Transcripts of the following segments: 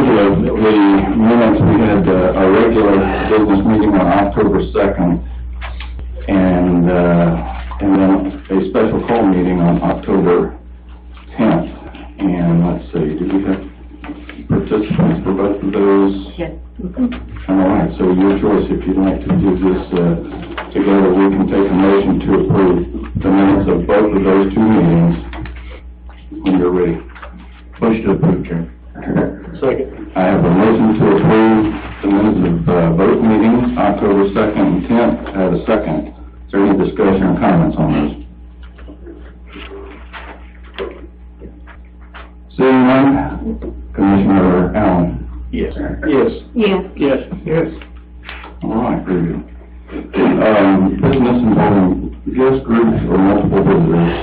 approval of the minutes, we had a regular business meeting on October 2nd, and then a special call meeting on October 10th. And let's see, do we have participants for both of those? Yes. All right, so your choice. If you'd like to do this together, we can take a motion to approve the minutes of both of those two meetings when you're ready. Motion to approve, Chair. Second. I have a motion to approve the minutes of both meetings, October 2nd and 10th. I have a second. Is there any discussion or comments on those? Seeing none, Commissioner Allen. Yes. Yes. Yes. Yes. Yes. All right, very good. Business involving guest groups or multiple visitors.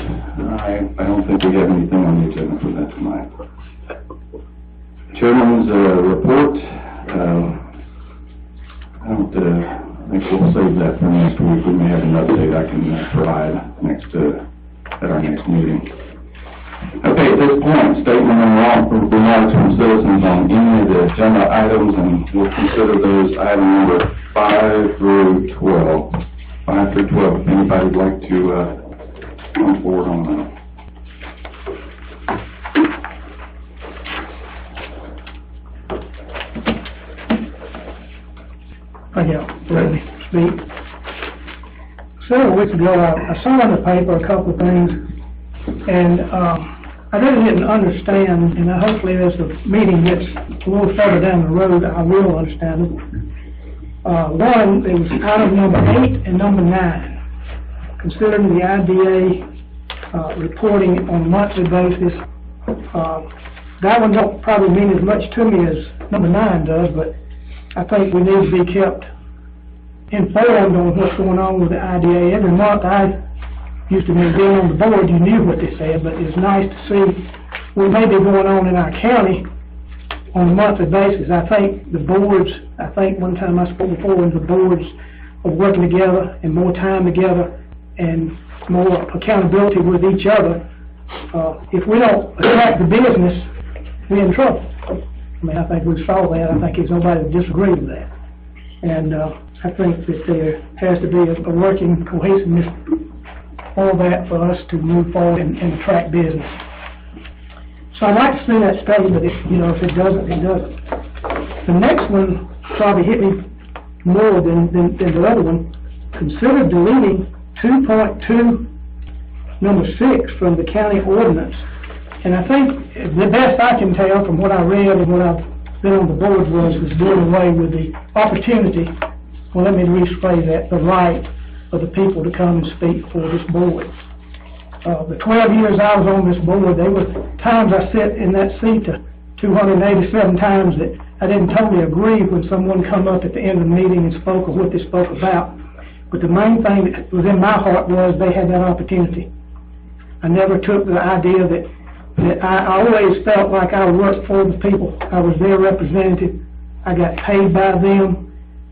I don't think we have anything on the agenda for that tonight. Chairman's report. I think we'll save that for next week. We may have an update I can provide at our next meeting. Okay, at this point, statement and remarks from citizens on any of the agenda items, and we'll consider those item number 5 through 12. 5 through 12, if anybody would like to come forward on that. Let me speak. Several weeks ago, I saw in the paper a couple of things, and I really didn't understand, and hopefully as the meeting gets a little further down the road, I will understand it. One, it was item number 8 and number 9, considering the IDA reporting on a monthly basis. That one don't probably mean as much to me as number 9 does, but I think we need to be kept informed on what's going on with the IDA. Every month I used to be being on the board, you knew what they said, but it's nice to see what may be going on in our county on a monthly basis. I think the boards, one time I spoke before, when the boards are working together and more time together and more accountability with each other. If we don't attack the business, we're in trouble. I mean, I think we saw that. I think there's nobody that disagrees with that. And I think that there has to be a working cohesiveness all that for us to move forward and attract business. So I'd like to see that study, but if it doesn't, it doesn't. The next one probably hit me more than the other one. Consider deleting 2.2 number 6 from the county ordinance. And I think the best I can tell from what I read and what I've been on the board was doing away with the opportunity, well, let me rephrase that, the right of the people to come and speak for this board. The 12 years I was on this board, there were times I sat in that seat 287 times that I didn't totally agree when someone come up at the end of the meeting and spoke of what they spoke about. But the main thing that was in my heart was they had that opportunity. I never took the idea that I always felt like I worked for the people. I was their representative. I got paid by them.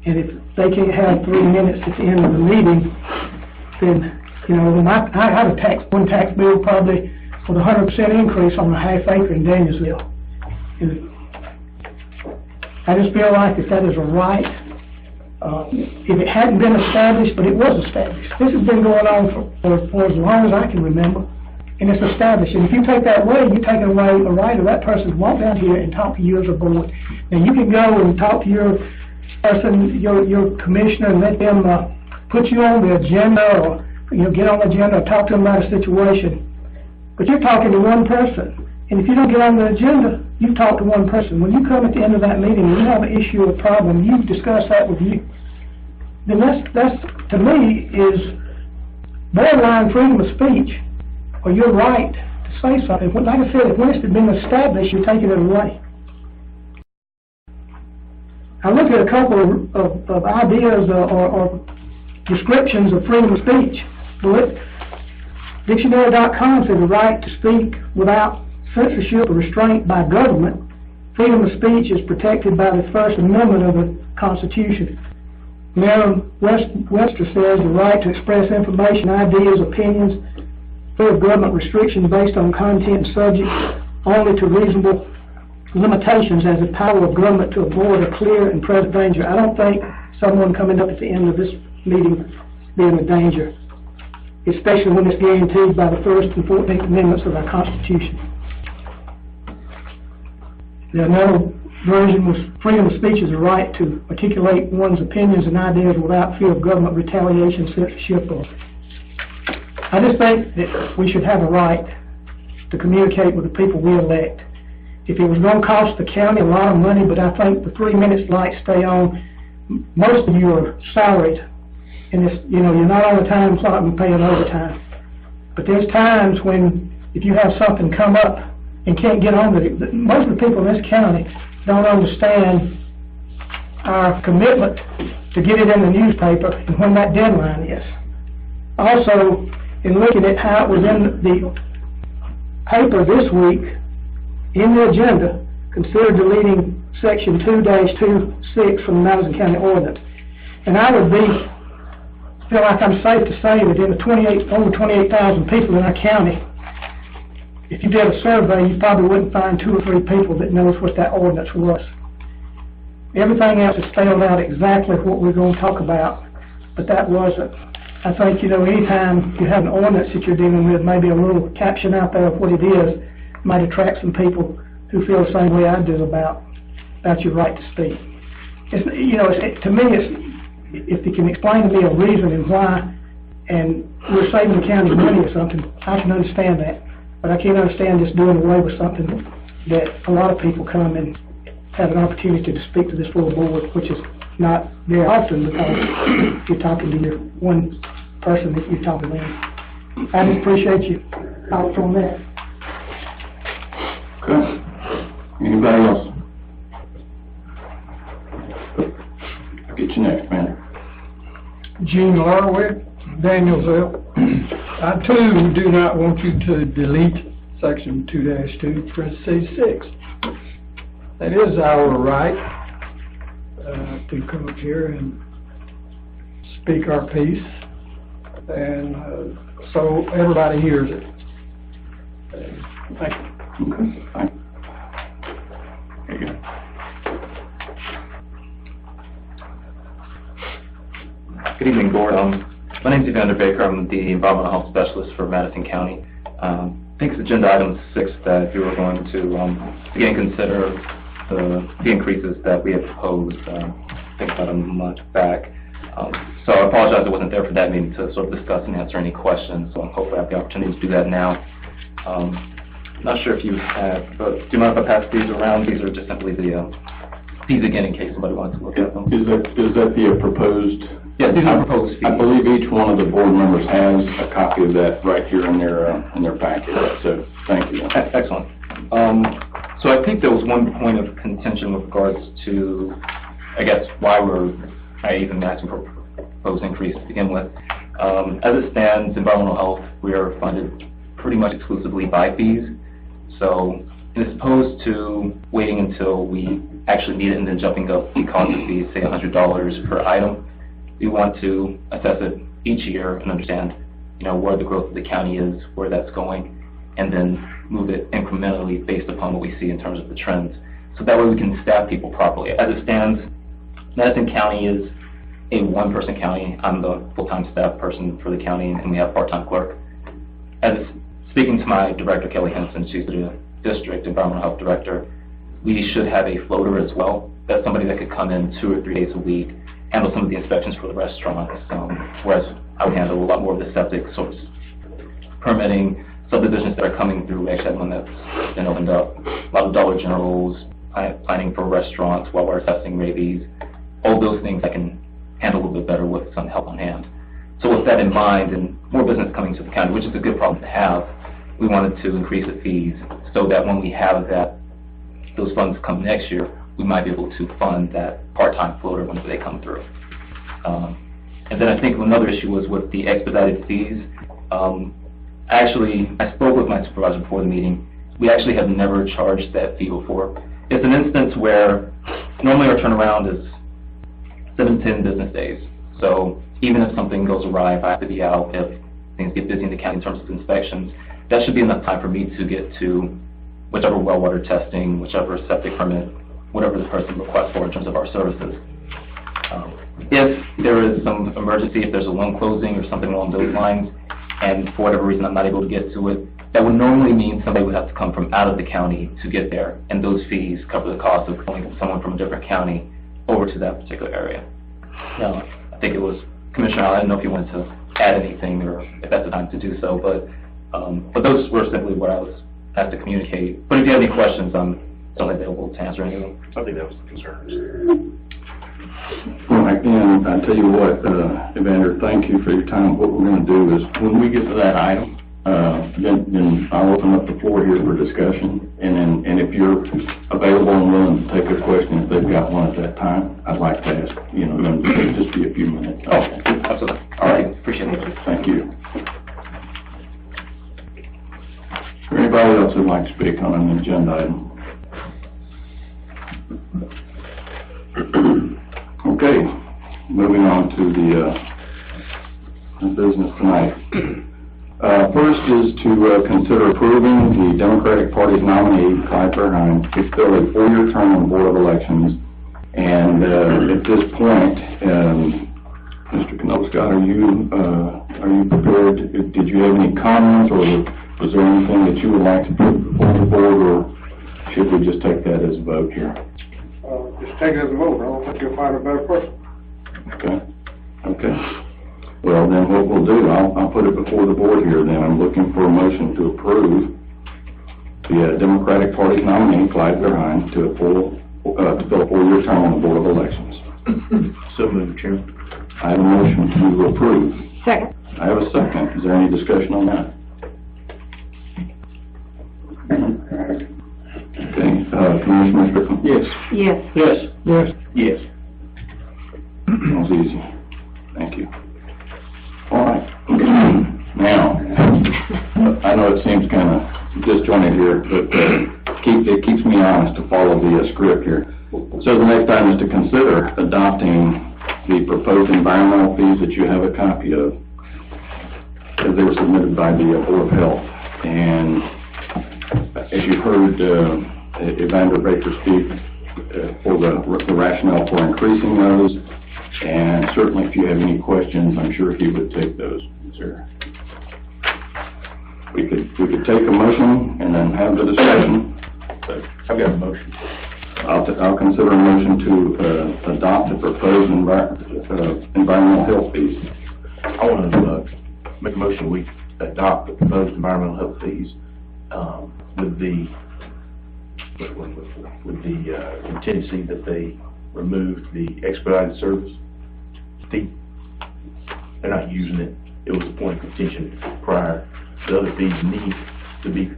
And if they can't have 3 minutes at the end of the meeting, then, when I had one tax bill probably with a 100% increase on a half acre in Danielsville. And I just feel like that is a right. If it hadn't been established, but it was established. This has been going on for as long as I can remember. And it's established. And if you take that away, you're taking away a right of that person to walk down here and talk to you as a board. Now, you can go and talk to your person, your commissioner, and let them put you on the agenda, or get on the agenda or talk to them about a situation. But you're talking to one person. And if you don't get on the agenda, you've talked to one person. When you come at the end of that meeting and you have an issue or problem, you discuss that with you. Then that's to me, is borderline freedom of speech, or your right to say something. Like I said, if when it's been established, you're taking it away. I looked at a couple of ideas or descriptions of freedom of speech. Dictionary.com says the right to speak without censorship or restraint by government. Freedom of speech is protected by the First Amendment of the Constitution. Merriam-Webster says the right to express information, ideas, opinions, free of government restrictions based on content and subject only to reasonable limitations as the power of government to avoid a clear and present danger. I don't think someone coming up at the end of this meeting being a danger, especially when it's guaranteed by the First and 14th Amendments of our Constitution. The another version was freedom of speech is a right to articulate one's opinions and ideas without fear of government retaliation, censorship, or... I just think that we should have a right to communicate with the people we elect. If it was going to cost the county a lot of money, but I think the 3 minutes lights stay on, most of you are salaried, and it's, you know, you're not on the time clock and paying overtime. But there's times when, if you have something come up and can't get on with it, most of the people in this county don't understand our commitment to get it in the newspaper and when that deadline is. Also, in looking at how it was in the paper this week, in the agenda, consider deleting section 2-26 from the Madison County Ordinance. And I would feel like I'm safe to say that in the over 28,000 people in our county, if you did a survey, you probably wouldn't find 2 or 3 people that knows what that ordinance was. Everything else is spelled out exactly what we're going to talk about, but that wasn't. I think, you know, anytime you have an ordinance that you're dealing with, maybe a little caption out there of what it is might attract some people who feel the same way I do about your right to speak. It's, you know, to me, if you can explain to me a reason and why, and we're saving the county money or something, I can understand that. But I can't understand just doing away with something that a lot of people come and have an opportunity to speak to this full board, which is not very often because you're talking to your one person that you're talking with. I just appreciate your thoughts on that. Okay. Anybody else? I'll get you next, man. Gene Larwick, Danielsville. I too do not want you to delete section 2-2, parentheses 6. That is our right to come up here and speak our piece, and so everybody hears it. Thank you. Okay, fine. There you go. Good evening, Board. My name is Evander Baker. I'm the Environmental Health Specialist for Madison County. I think it's agenda item 6 that you were going to again consider the increases that we had proposed, I think about a month back. So I apologize I wasn't there for that meeting to sort of discuss and answer any questions, so hopefully I have the opportunity to do that now. Not sure if you have, but do you mind if I pass these around? These are just simply these again in case somebody wants to look at them. Is that the proposed? Yeah, these are proposed fees. I believe each one of the board members has a copy of that right here in their packet, so thank you. Excellent. So I think there was one point of contention with regards to, I guess, why I even asking for a proposed increase to begin with. As it stands, environmental health, we are funded pretty much exclusively by fees. So as opposed to waiting until we actually need it and then jumping up the cost of fees, say $100 per item, we want to assess it each year and understand, you know, where the growth of the county is, where that's going, and then move it incrementally based upon what we see in terms of the trends. So that way we can staff people properly. As it stands, Madison County is a one-person county. I'm the full-time staff person for the county, and we have part-time clerk. As speaking to my director, Kelly Henson, she's the district environmental health director, we should have a floater as well. That's somebody that could come in 2 or 3 days a week, handle some of the inspections for the restaurants, whereas I would handle a lot more of the septic sorts, permitting, subdivisions that are coming through. We actually have one that's been opened up, a lot of Dollar Generals, planning for restaurants while we're assessing rabies, all those things I can handle a little bit better with some help on hand. So with that in mind, and more business coming to the county, which is a good problem to have, we wanted to increase the fees so that when we have those funds come next year, we might be able to fund that part-time floater when they come through. And then I think another issue was with the expedited fees. I spoke with my supervisor before the meeting. We actually have never charged that fee before. It's an instance where normally our turnaround is 7 to 10 business days. So even if something goes awry, if I have to be out, if things get busy in the county in terms of inspections, that should be enough time for me to get to whichever well water testing, whichever septic permit, whatever the person requests for in terms of our services. If there is some emergency, if there's a loan closing or something along those lines, and for whatever reason I'm not able to get to it, that would normally mean somebody would have to come from out of the county to get there, and those fees cover the cost of calling someone from a different county over to that particular area. Now, I think it was Commissioner Allen, I don't know if you wanted to add anything or if that's the time to do so, but those were simply what I was asked to communicate. But if you have any questions, I'm certainly available to answer any of them. I think that was the concerns. Well, again, I tell you what, Evander, thank you for your time. What we're going to do is, when we get to that item, then I'll open up the floor here for discussion. And if you're available and willing to take a question, if they've got one at that time, I'd like to ask, them to just be a few minutes. Oh, absolutely. All right. Appreciate it. Thank you. Is there anybody else who'd like to speak on an agenda item? Okay, moving on to the business tonight. First is to consider approving the Democratic Party's nominee, Clyde Verheyen, to fill a 4-year term on the Board of Elections. And at this point, Mr. Knobscott, are you prepared? Did you have any comments, or was there anything that you would like to put before the board, or should we just take that as a vote here? Just take it as a vote. I don't think you'll find a better person. Okay. Well, then what we'll do, I'll put it before the board here then. I'm looking for a motion to approve the Democratic Party's nominee, Clyde Verheyen, to fill a 4-year term on the Board of Elections. So moved, Chairman. I have a motion to approve. Second. I have a second. Is there any discussion on that? Okay, Commissioner Strickland? Yes. Yes. Yes. Yes. Yes. That was easy. Thank you. All right. Now, I know it seems kind of disjointed here, but it keeps me honest to follow the script here. So the next item is to consider adopting the proposed environmental fees that you have a copy of, as they were submitted by the Board of Health. And as you heard Evander Baker speak for the rationale for increasing those, and certainly if you have any questions, I'm sure he would take those. Sir, we could take a motion and then have the discussion. I've got a motion. I'll consider a motion to adopt the proposed environmental health fees. I want to make a motion we adopt the proposed environmental health fees with the contingency that they removed the expedited service fee. They're not using it. It was a point of contention prior. The other fees need to be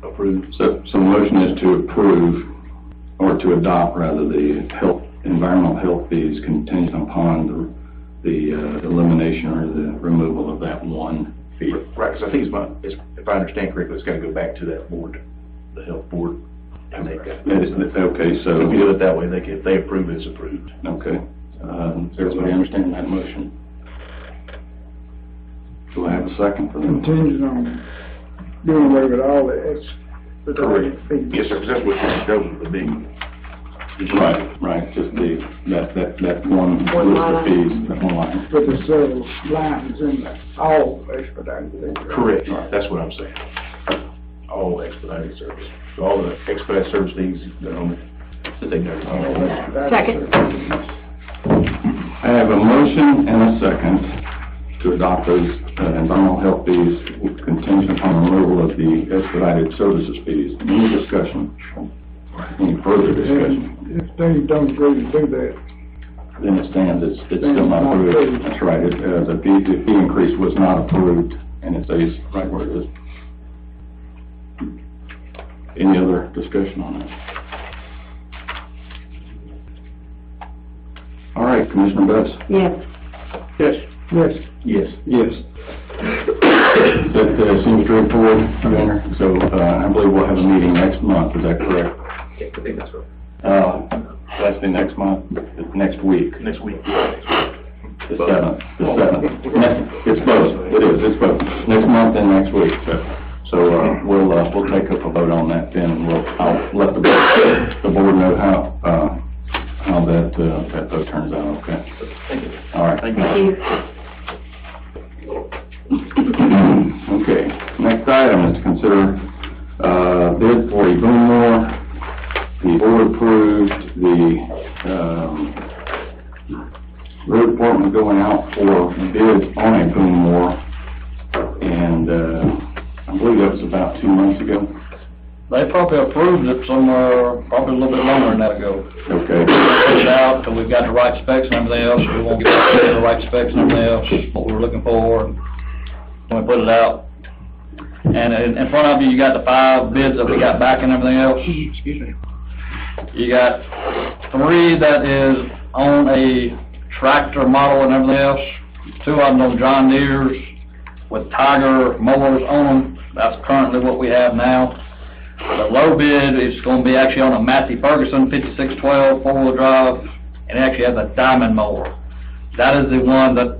approved. So the motion is to approve, or to adopt rather, the environmental health fees contingent upon the elimination or the removal of that one fee. Right, because I think if I understand correctly, it's got to go back to that board, the health board, and make that. Okay, so if we do it that way, if they approve it, it's approved. Okay. Does everybody understand that motion? Do I have a second for that? Contingent on doing away with all the expedited fees. Yes, sir, because that's what those would be. Right, just that one list of fees, that one line. But there's several lines in all expedited fees. Correct, that's what I'm saying. All expedited service. So all the expedited service fees that they never. Second. I have a motion and a second to adopt those environmental health fees contingent upon removal of the expedited services fees. Any discussion? Any further discussion? If they don't agree to do that, Then it stands, it's still not approved. That's right, the fee increase was not approved, and it stays right where it is. Any other discussion on that? All right, Commissioner Betts? Yes. Yes. yes. Yes. Yes. That seems straightforward, Commissioner. So I believe we'll have a meeting next month, is that correct? Yeah, I think that's right. That's the next month, next week. Next week. The 7th. It's both, it is, it's both. Next month and next week, so. we'll take up a vote on that then, and I'll let the board know how that vote turns out, okay? Thank you. All right. Thank you. Okay, next item is to consider, bid for a boom mower. The board approved the, road department going out for bids on a boom mower, and, I believe that was about 2 months ago. They probably approved it somewhere, probably a little bit longer than that ago. Okay. Put it out till we've got the right specs and everything else, we won't get the right specs and everything else, what we were looking for, and when we put it out. And in front of you, you got the 5 bids that we got back and everything else. Excuse me. You got 3 that is on a tractor model and everything else, 2 of them on John Deere's with Tiger mowers on them. That's currently what we have now. The low bid is going to be actually on a Massey Ferguson 5612 4-wheel drive, and it actually has a diamond mower. That is the one that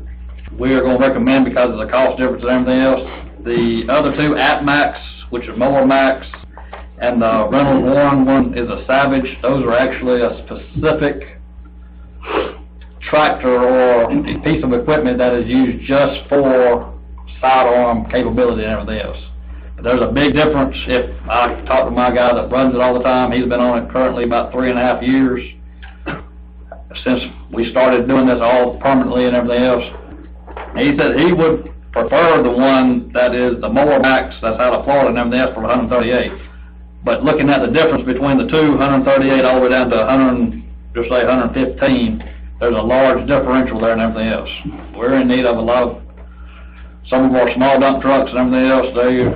we are going to recommend because of the cost difference and everything else. The other 2, AtMax, which is Mower Max, and the Reynolds Warren one is a Savage. Those are actually a specific tractor or a piece of equipment that is used just for sidearm capability and everything else. But there's a big difference. If I talk to my guy that runs it all the time, he's been on it currently about 3.5 years since we started doing this all permanently and everything else. He said he would prefer the one that is the Mower Max that's out of Florida and everything else for 138. But looking at the difference between the 2, 138 all the way down to 115, there's a large differential there and everything else. We're in need of some of our small dump trucks and everything else, they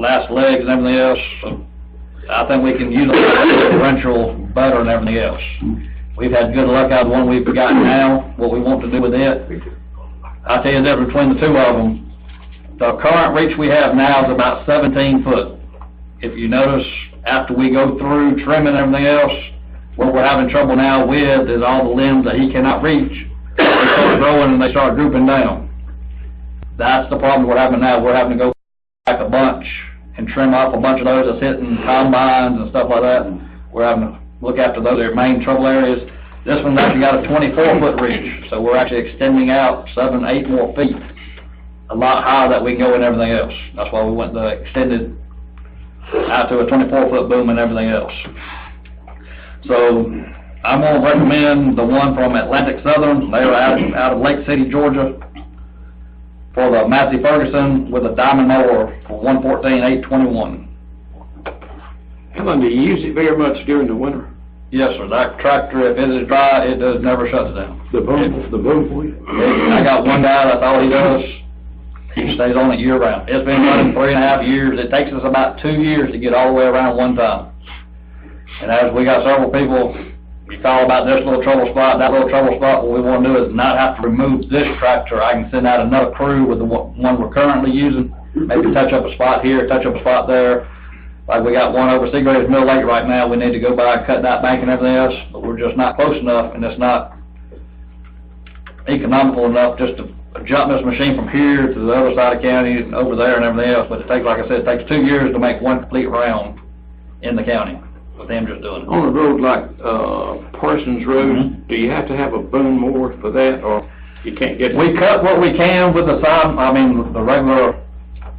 last legs and everything else. So I think we can utilize the differential better and everything else. We've had good luck out of the one we've got now, what we want to do with it. I'll tell you the difference between the 2 of them. The current reach we have now is about 17 foot. If you notice, after we go through trimming and everything else, what we're having trouble now with is all the limbs that he cannot reach. They start growing and they start drooping down. That's the problem we're having now. We're having to go back a bunch and trim off a bunch of those that's hitting combines and stuff like that. We're having to look after those main trouble areas. This one's actually got a 24-foot reach, so we're actually extending out 7, 8 more feet, a lot higher that we can go and everything else. That's why we went the extended out to a 24-foot boom and everything else. So I'm going to recommend the one from Atlantic Southern. They are out of Lake City, Georgia, for the Massey Ferguson with a diamond mower for $114,821. Helen, do you use it very much during the winter? Yes, sir. That tractor, if it is dry, it does never shuts down. The boom for you? I got one guy, that's all he does. He stays on it year round. It's been running 3.5 years. It takes us about 2 years to get all the way around one time. And as we got several people, you call about this little trouble spot, that little trouble spot, what we want to do is not have to remove this tractor. I can send out another crew with the one we're currently using, maybe touch up a spot here, touch up a spot there. Like we got one over Seagraves Mill Lake right now, we need to go by and cut that bank and everything else, but we're just not close enough, and it's not economical enough just to jump this machine from here to the other side of the county and over there and everything else. But it takes, like I said, it takes 2 years to make one complete round in the county with them just doing it. On a road like Parsons Road, do you have to have a boom mower for that, or you can't get it? We cut what we can with the the regular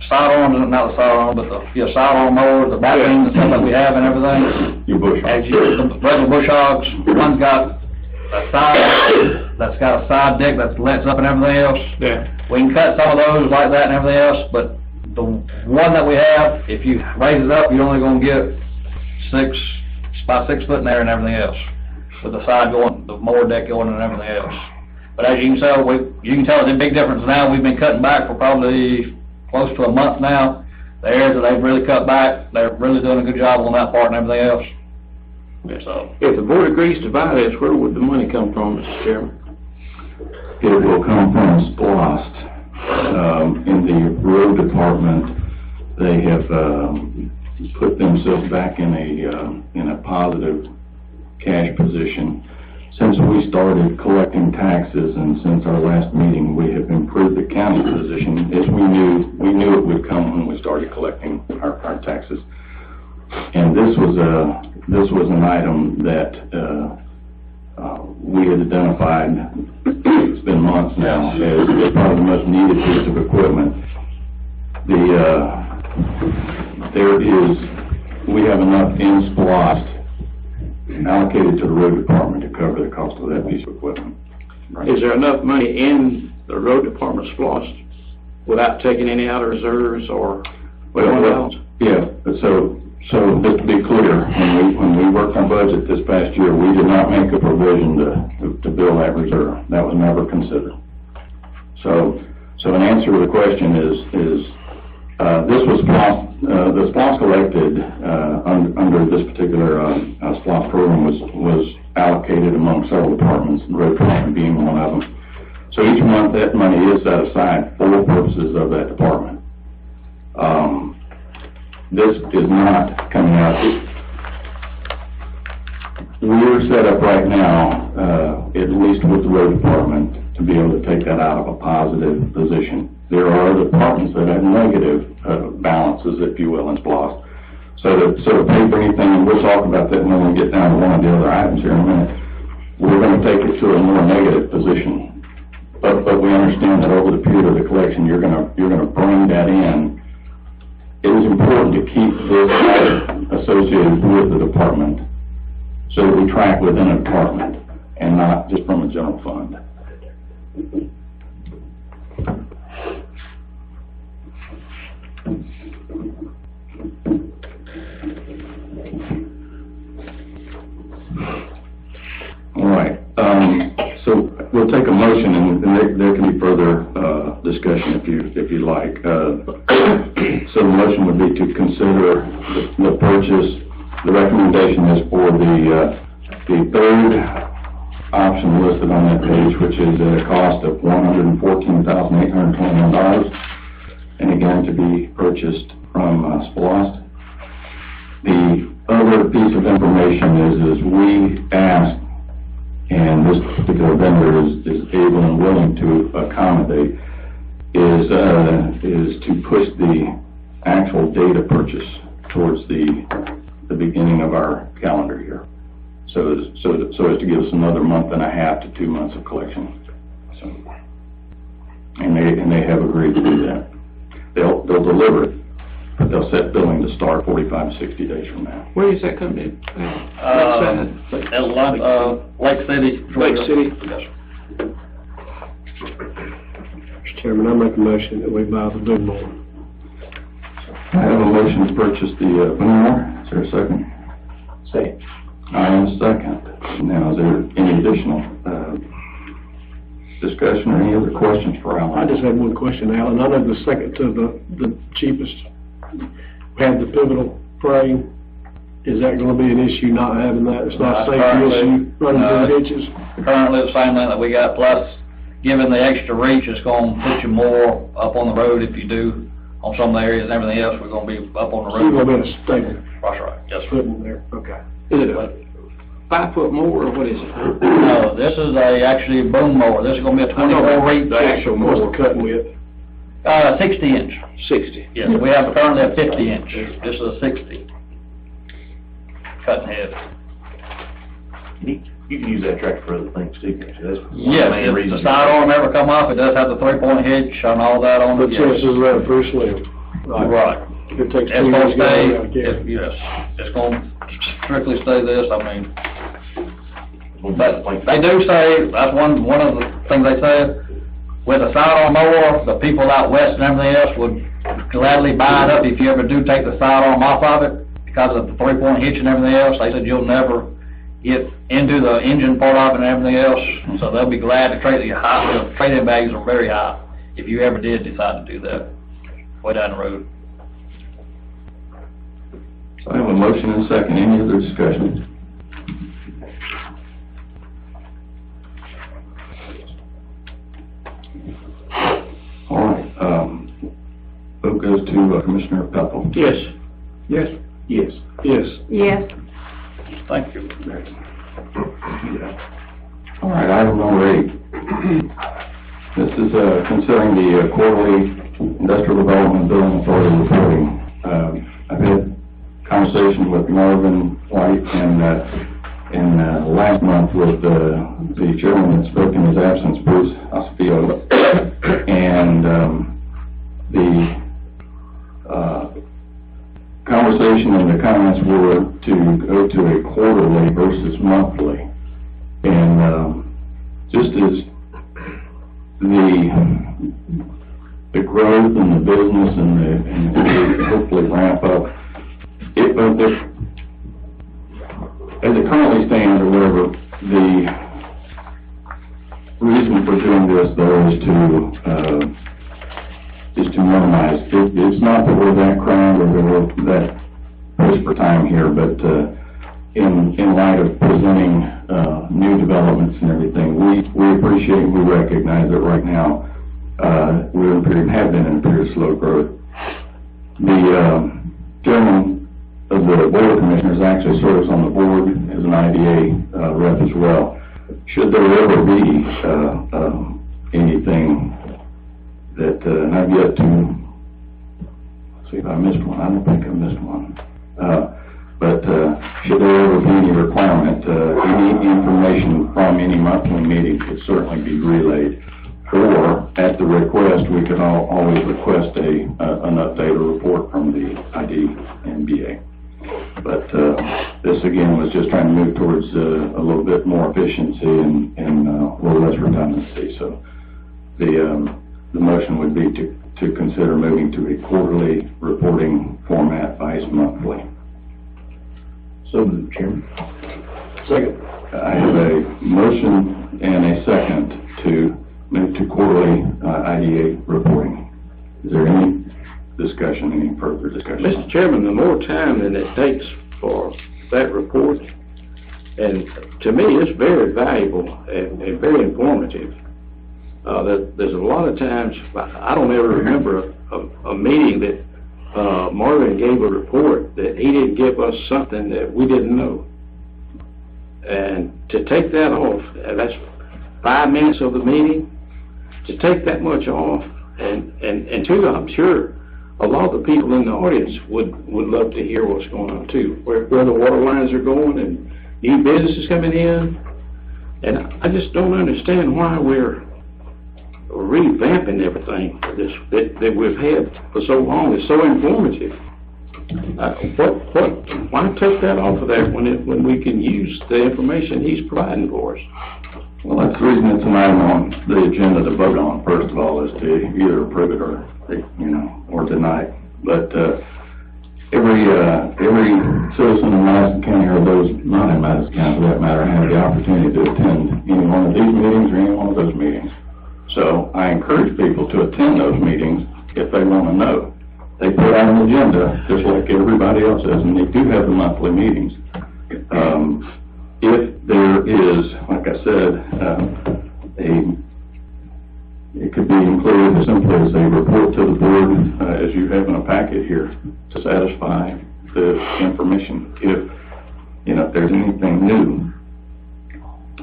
sidearms, not the sidearm, but the sidearm mowers, the batwings and stuff that we have and everything. Your bush hogs. The regular bush hogs, one's got a side, that's got a side deck that lets up and everything else. Yeah. We can cut some of those like that and everything else, but the one that we have, if you raise it up, you're only gonna get about 6 foot in there and everything else, with the side going, the mower deck going and everything else. But as you can tell, it's a big difference now. We've been cutting back for probably close to a month now. The areas that they've really cut back, they're really doing a good job on that part and everything else. So, if the board agrees to buy this, where would the money come from, Mr. Chairman? It will come from SPLOST. In the road department, they have put themselves back in a positive cash position. Since we started collecting taxes and since our last meeting, we have improved the county position. As we knew it would come when we started started collecting our taxes. And this was an item that, we had identified, it's been months now, as probably the most needed piece of equipment. We have enough in SPLOST allocated to the road department to cover the cost of that piece of equipment. Is there enough money in the road department's lost without taking any out of reserves or? Well, yeah, so just to be clear, when we worked on budget this past year, we did not make a provision to build that reserve. That was never considered. So an answer to the question is this was the SPLOST collected under this particular SPLOST program was allocated among several departments, the road department being one of them. So each month that money is set aside for purposes of that department. This is not coming out. We're set up right now, at least with the road department, to be able to take that out of a positive position. There are other departments that have negative balances, if you will, in SPLOST. So to pay for anything, and we'll talk about that when we get down to one of the other items here in a minute, we're going to take it to a more negative position. But we understand that over the period of the collection, you're going to bring that in. It is important to keep this associated with the department so that we track within a department and not just from a general fund. All right. So we'll take a motion, and there can be further discussion if you'd like. So the motion would be to consider the purchase. The recommendation is for the third option listed on that page, which is at a cost of $114,821, and again to be purchased from SPLOST. The other piece of information is we asked, and this particular vendor is able and willing to accommodate, is to push the actual data purchase towards the beginning of our calendar year. So as to give us another month and a half to 2 months of collection. So, and they have agreed to do that. They'll deliver it, but they'll set billing to start 45 to 60 days from now. Where is that coming in? Lake City. Lake City? Yes. Mr. Chairman, I make a motion that we buy the boom mower. I have a motion to purchase the boom mower. Is there a second? Second. I have a second. Now, is there any additional discussion or any other questions for Alan? I just have one question, Alan. I know the second to the cheapest had the pivotal frame. Is that going to be an issue not having that? It's not a safety issue running through ditches? Currently, the same thing that we got, plus given the extra reach, it's going to put you more up on the road if you do on some of the areas and everything else. We're going to be up on the road. So you're going to be in a stable That's right, yes, sir. footing there, okay. Is it a 5 foot mower or what is it? No, this is actually a boom mower. This is going to be a 24 reach. The actual What's mower. the cutting width? 60 inch. 60. Yes, we have currently a 50 inch. This is a 60. Cutting head. You can use that tractor for other things too, can't you? That's one of the Yes, main if reasons. the sidearm ever come off, it does have the 3-point hitch and all that on But it, chances yes. of that pretty slim. Right. If it takes 2 It's years gonna to get stay, it out of camp. yes, it's gonna strictly stay this, I mean. But they do say, that's one of the things they say, with a sidearm mower, the people out west and everything else would gladly buy it up if you ever do take the sidearm off of it, because of the 3-point hitch and everything else. They said you'll never get into the engine part of it and everything else, so they'll be glad to trade the trade-in values are very high if you ever did decide to do that way down the road. So I have a motion and a second. Any other discussion? All right, vote goes to Commissioner Pepple. Yes. Yes. Yes. Yes. Yes. Thank you. All right, item number 8. This is considering the quarterly Industrial Development Building Authority reporting. I've had conversation with Marvin White and last month with the chairman that spoke in his absence, Bruce Osfio, and the conversation and the comments were to go to a quarterly versus monthly. And just as the growth and the business and hopefully ramp up, as it currently stands or whatever, the reason for doing this though is to minimize. It's not that we're that crammed or that we're that pushed for time here, but in light of presenting new developments and everything, we appreciate and we recognize that right now we're in a period, have been in a period of slow growth. The chairman of the Board of Commissioners actually serves on the board as an IDA rep as well. Should there ever be anything that, and I've yet to see if I missed one. I don't think I missed one. But should there ever be any requirement, any information from any monthly meeting could certainly be relayed. Or, at the request, we could always request an update or report from the ID and BA. But this, again, was just trying to move towards a little bit more efficiency and a little less redundancy. So the motion would be to consider moving to a quarterly reporting format vice monthly. So moved, Chairman. Second. I have a motion and a second to move to quarterly IDA reporting. Is there any discussion, any further discussion? Mr. Chairman, the more time that it takes for that report, and to me, it's very valuable and very informative. There's a lot of times, I don't ever remember a meeting that Marvin gave a report that he didn't give us something that we didn't know. And to take that off, that's 5 minutes of the meeting, to take that much off, and two, I'm sure a lot of the people in the audience would love to hear what's going on too, where the water lines are going and new businesses coming in. And I just don't understand why we're revamping everything for this that we've had for so long. It's so informative. Why take that off of there when we can use the information he's providing for us? Well, that's the reason it's an item on the agenda to vote on, first of all, is to either approve it or, or deny it. But every citizen in Madison County, or those not in Madison County for that matter, have the opportunity to attend any one of these meetings or any one of those meetings. So I encourage people to attend those meetings if they want to know. They put out an agenda just like everybody else does, and they do have the monthly meetings. If there is, like I said, it could be included simply as a report to the board, as you have in a packet here, to satisfy the information. If there's anything new,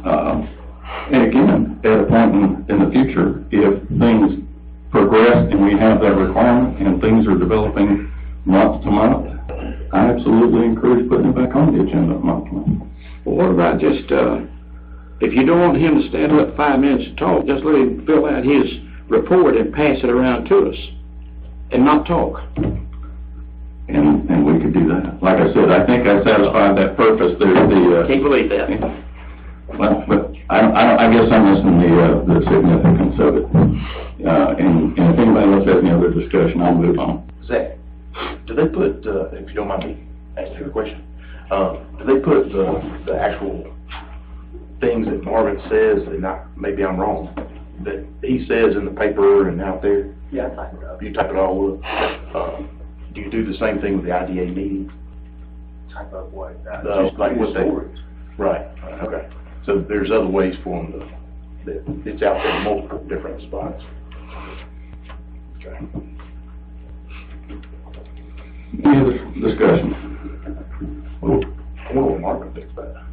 and again, at a point in the future, if things progress and we have that requirement and things are developing month to month, I absolutely encourage putting it back on the agenda monthly. Well, what about just, if you don't want him to stand up 5 minutes to talk, just let him fill out his report and pass it around to us and not talk. And we could do that. Like I said, I think I satisfied that purpose there. Can't believe that. Well, but I guess I'm missing the significance of it. And if anybody else has any other discussion, I'll move on. Zach, do they put, if you don't mind me asking you a question, do they put the actual things that Marvin says, and maybe I'm wrong, that he says in the paper and out there? Yeah, I type it up. You type it all up? Do you do the same thing with the IDA meeting? Type up what? Like what they... Right, okay. So there's other ways for them that it's out there in multiple different spots. Okay. Any other discussion? Well, I wonder what Mark thinks about that.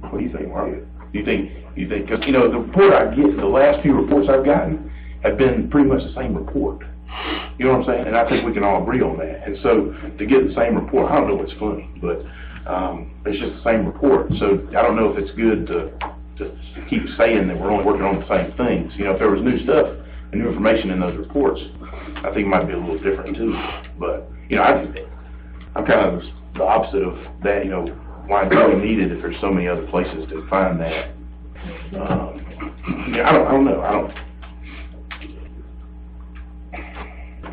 What do you think, Mark? Do you think, because, the report I get, the last few reports I've gotten, have been pretty much the same report. You know what I'm saying? And I think we can all agree on that. And so to get the same report, I don't know what's funny, but it's just the same report. So I don't know if it's good to keep saying that we're only working on the same things. You know, if there was new stuff and new information in those reports, I think it might be a little different too. But, you know, I'm kind of the opposite of that, you know, why it's really needed if there's so many other places to find that. Yeah, I don't know.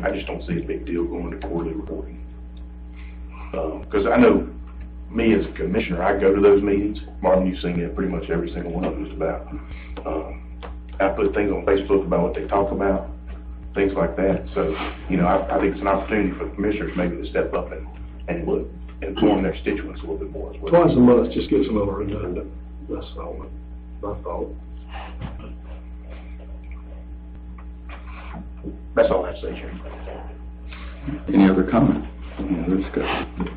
I just don't see a big deal going to quarterly reporting. Because I know me as a commissioner, I go to those meetings. Marvin, you've seen it, pretty much every single one of them is about. I put things on Facebook about what they talk about, things like that. So, you know, I think it's an opportunity for the commissioners maybe to step up and look, inform their constituents a little bit more as well. Twice a month just gets a little redundant. That's all my thought. That's all I say, Chairman. Any other comment? Any other discussion?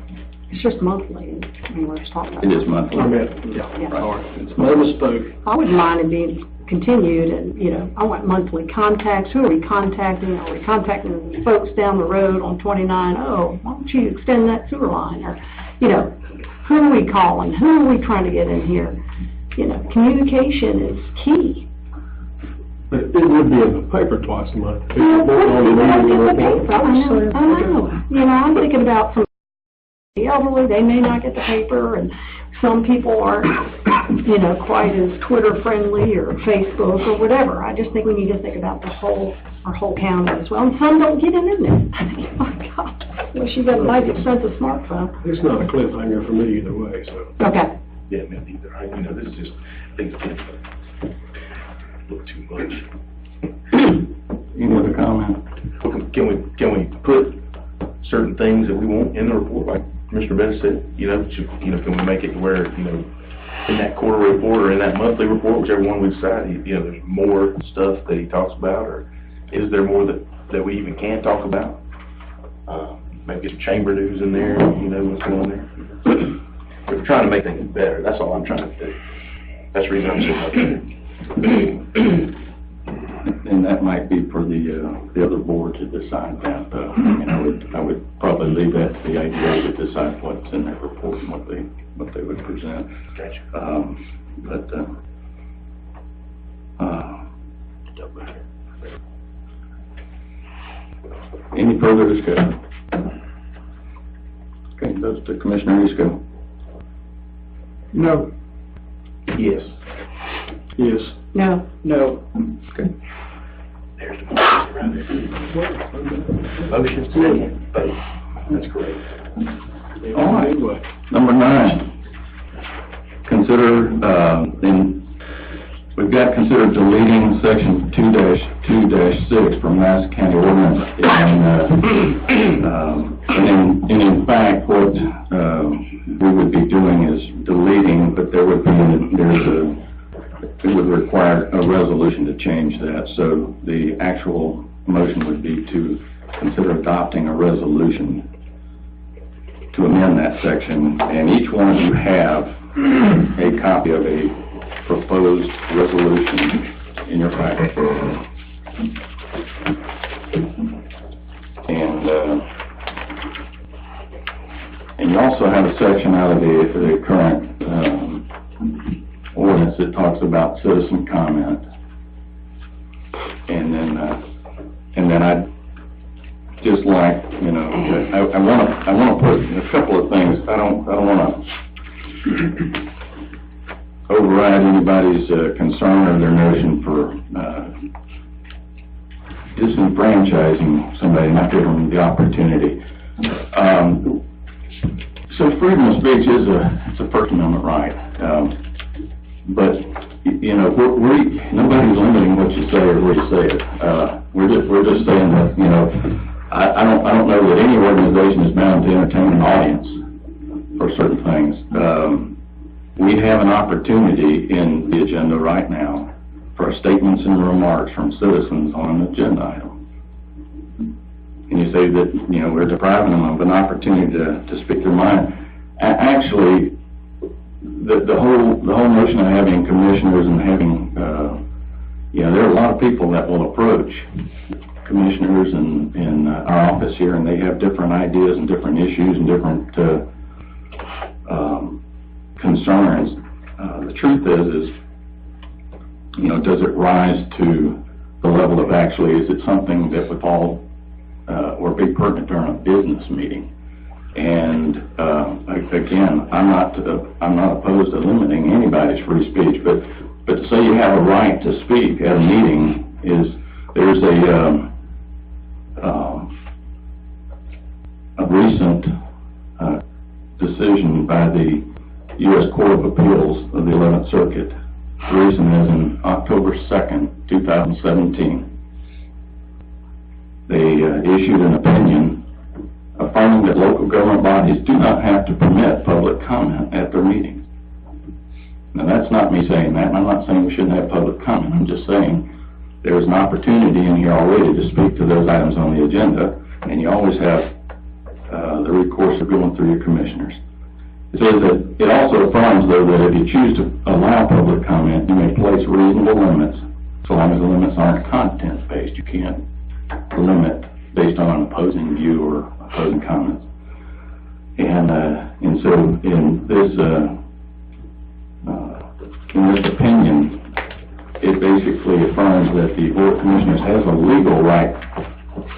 It's just monthly, and we're just talking about. It is monthly. I mean, yeah, Yeah. all right. No mistake. I wouldn't mind it being continued, and, you know, I want monthly contacts. Who are we contacting? Are we contacting the folks down the road on 29? Oh, why don't you extend that sewer line? Or, you know, who are we calling? Who are we trying to get in here? You know, communication is key. But it would be in the paper twice a month. I know. You know, I'm thinking about some the elderly, they may not get the paper, and some people aren't, you know, quite as Twitter friendly or Facebook or whatever. I just think we need to think about our whole county as well. And some don't get it in there. I think, oh my God, wish you got a nice expensive smartphone. It's not a cliffhanger for me either way, so. Okay. Yeah, me neither. You know, this is just, things get a little too much. Any other comment? Can we put certain things that we want in the report, like Mr. Best said? You know, can we make it where, you know, in that quarterly report or in that monthly report, whichever one we decide, you know, there's more stuff that he talks about, or is there more that we even can talk about? Maybe get some chamber news in there, you know, what's going on there. We're trying to make things better. That's all I'm trying to do. That's the reason I'm sitting up here. And that might be for the other board to decide that. And I would probably leave that to the IDA to decide what's in that report and what they would present. Gotcha. Any further discussion? Okay, does the Commissioner Isco? No. Yes. Yes. No. No. Okay. There's the motion right there. Motion second, vote. That's correct. All right. Number 9, consider, we've got consider deleting section 2-2-6 from Madison County ordinance. And in fact, what we would be doing is deleting, but it would require a resolution to change that. So the actual motion would be to consider adopting a resolution to amend that section, and each one of you have a copy of a proposed resolution in your packet. And you also have a section out of the current ordinance that talks about citizen comment. And then I'd just like, you know, I want to put a couple of things. I don't want to override anybody's concern or their notion for disenfranchising somebody, not giving them the opportunity. So freedom of speech is it's a First Amendment right. But, you know, nobody's limiting what you say or where you say it. We're just saying that, you know, I don't know that any organization is bound to entertain an audience for certain things. We have an opportunity in the agenda right now for statements and remarks from citizens on an agenda item. And you say that, you know, we're depriving them of an opportunity to speak their mind. Actually, the whole notion of having commissioners and having, there are a lot of people that will approach commissioners in our office here, and they have different ideas and different issues and different concerns. The truth is, does it rise to the level of actually, is it something that would fall or be pertinent during a business meeting? And again, I'm not opposed to limiting anybody's free speech, but to say you have a right to speak at a meeting there's a recent decision by the U.S. Court of Appeals of the 11th Circuit. The reason is in October 2nd, 2017, they issued an opinion affirming that local government bodies do not have to permit public comment at their meetings. Now, that's not me saying that, and I'm not saying we shouldn't have public comment. I'm just saying there's an opportunity in here already to speak to those items on the agenda, and you always have the recourse of going through your commissioners. It says that it also affirms, though, that if you choose to allow public comment, you may place reasonable limits, so long as the limits aren't content-based. You can't limit based on an opposing view or opposing comments. And so in this opinion, it basically affirms that the Board of Commissioners has a legal right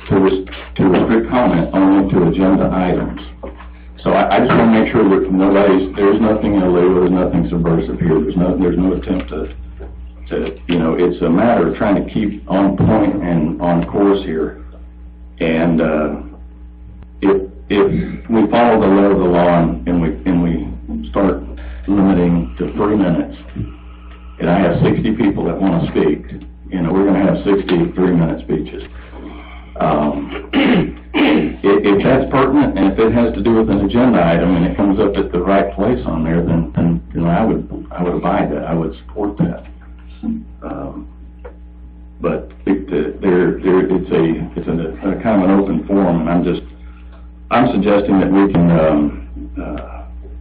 to restrict comment only to agenda items. So I just want to make sure that there's nothing illegal, there's nothing subversive here, there's no attempt to it's a matter of trying to keep on point and on course here. And if we follow the letter of the law and we start limiting to 3 minutes, and I have 60 people that want to speak, we're going to have 60 3-minute speeches. If that's pertinent and if it has to do with an agenda item and it comes up at the right place on there, then I would abide that. I would support that. But it's a kind of an open forum, and I'm suggesting that we can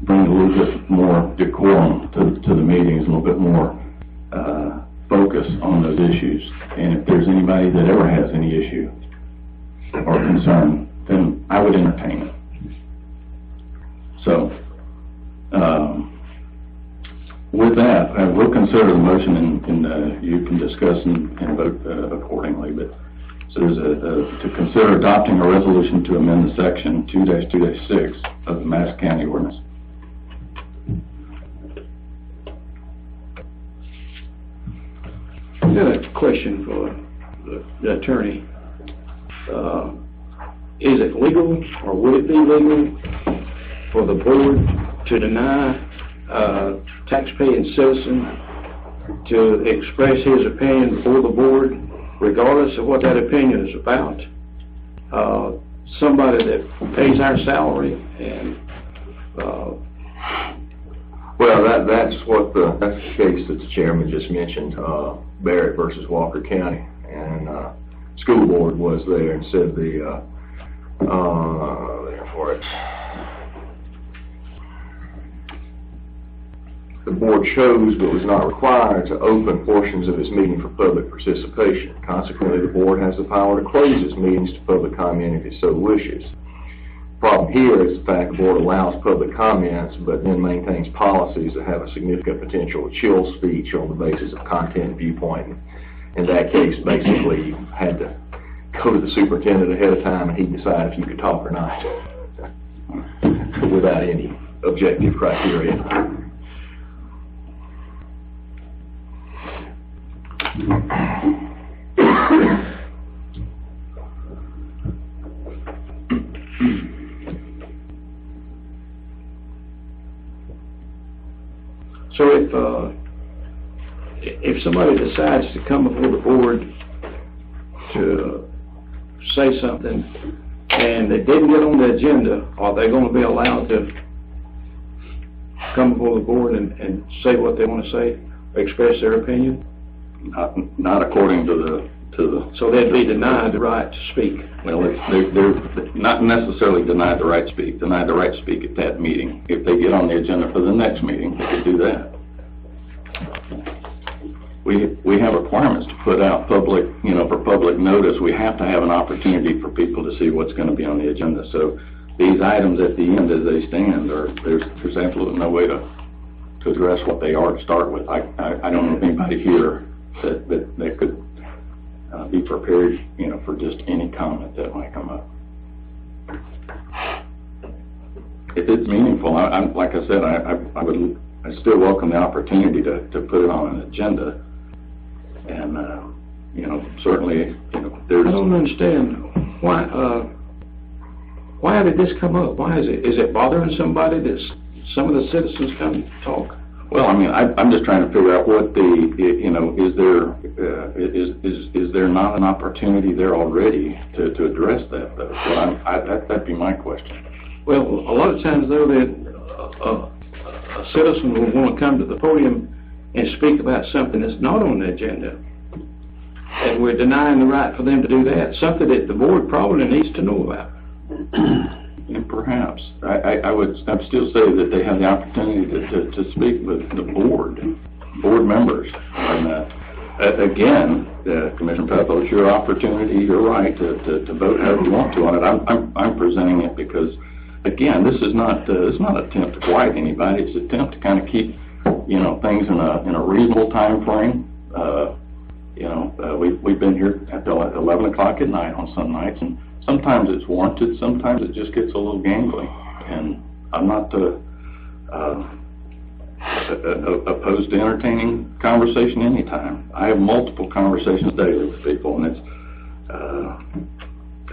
bring a little bit more decorum to the meetings, a little bit more focus on those issues. And if there's anybody that ever has any issue or concern, then I would entertain it. So, with that, we'll consider the motion and you can discuss and vote accordingly. But so there's to consider adopting a resolution to amend the section 2-2-6 of the Madison County Ordinance. I got a question for the attorney. Is it legal, or would it be legal for the board to deny a taxpaying citizen to express his opinion before the board, regardless of what that opinion is about? Somebody that pays our salary and well, that's the case that the chairman just mentioned, Barrett versus Walker County, and school board was there and said the board chose but was not required to open portions of its meeting for public participation. Consequently, the board has the power to close its meetings to public comment if it so wishes. The problem here is the fact the board allows public comments but then maintains policies that have a significant potential to chill speech on the basis of content and viewpoint. In that case, basically, you had to go to the superintendent ahead of time and he'd decide if you could talk or not without any objective criteria. so if somebody decides to come before the board to say something and they didn't get on the agenda, are they going to be allowed to come before the board and say what they want to say, or express their opinion? Not according to the. So they'd be denied the right to speak. Well, they're not necessarily denied the right to speak. Denied the right to speak at that meeting. If they get on the agenda for the next meeting, they could do that. we have requirements to put out public, for public notice. We have to have an opportunity for people to see what's going to be on the agenda. So these items at the end as they stand, there's absolutely no way to address what they are to start with. I don't know of anybody here that could be prepared, for just any comment that might come up. If it's meaningful, like I said, I still welcome the opportunity to put it on an agenda. And, certainly, there's... I don't understand, why did this come up? Why is it bothering somebody that some of the citizens come and talk? Well, I'm just trying to figure out what is there not an opportunity there already to address that, though? So that'd be my question. Well, a lot of times, though, that a citizen will want to come to the podium and speak about something that's not on the agenda. And we're denying the right for them to do that, something that the board probably needs to know about. And perhaps. I'd still say that they have the opportunity to speak with the board members on that. Again, Commissioner Pethel, it's your opportunity, you're right, to vote however you want to on it. I'm presenting it because, again, this is not an attempt to blight anybody. It's an attempt to kind of keep, things in a reasonable time frame. We've been here at 11 o'clock at night on some nights, and sometimes it's warranted, sometimes it just gets a little gangly. And I'm not opposed to entertaining conversation anytime. I have multiple conversations daily with people, and it's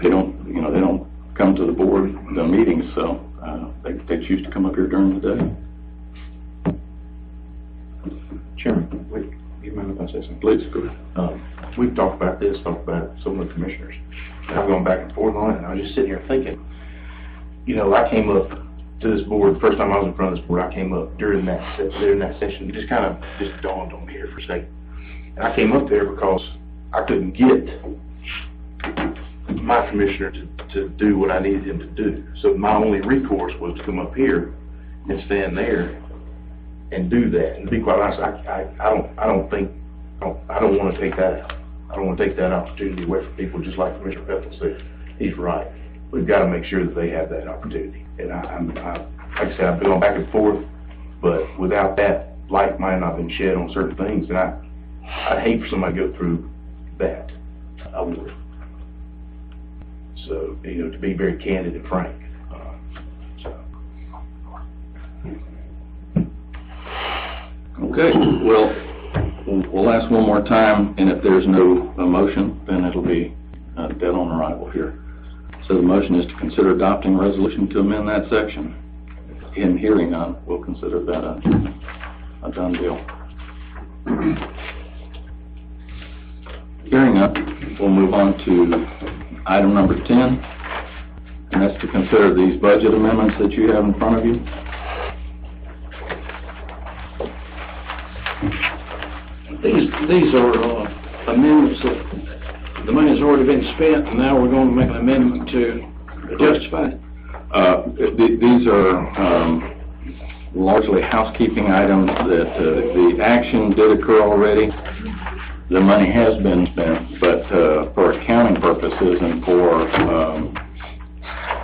they don't come to the board, the meetings, so they choose to come up here during the day. Chairman, wait, you mind if I say something? Please, go ahead. We've talked about some of the commissioners, and I've gone back and forth on it, and I was just sitting here thinking, I came up to this board, the first time I was in front of this board, I came up during that session. It just dawned on me here for a second. And I came up there because I couldn't get my commissioner to do what I needed him to do. So my only recourse was to come up here and stand there and do that. And to be quite honest, I don't want to take that. I don't want to take that opportunity away from people, just like Commissioner Pethel said. He's right. We've got to make sure that they have that opportunity. And like I said, I've been going back and forth, but without that, light might not have been shed on certain things, and I'd hate for somebody to go through that. I would. So, to be very candid and frank. Okay, well, we'll ask one more time, and if there's no motion, then it'll be dead on arrival here. So the motion is to consider adopting a resolution to amend that section. In hearing none, we'll consider that a done deal. Hearing none, we'll move on to item number 10, and that's to consider these budget amendments that you have in front of you. These are amendments that the money's already been spent, and now we're going to make an amendment to justify it. These are largely housekeeping items that the action did occur already. The money has been spent, but for accounting purposes and for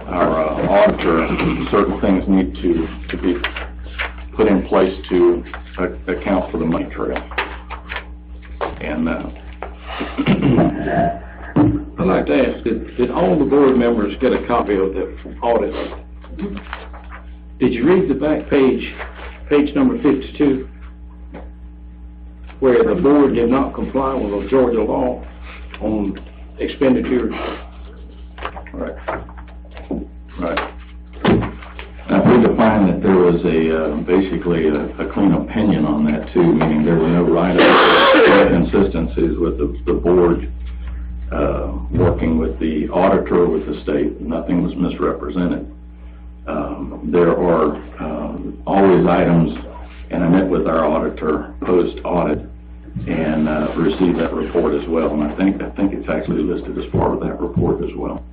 our auditor, certain things need to be put in place to account for the money trail. And I'd like to ask, did all the board members get a copy of the audit? Did you read the back page number 52, where the board did not comply with the Georgia law on expenditures? right. Now, we defined that there was basically a clean opinion on that too, meaning there were no inconsistencies with the board working with the auditor, with the state. Nothing was misrepresented. There are always items, and I met with our auditor post-audit and received that report as well. And I think it's actually listed as part of that report as well.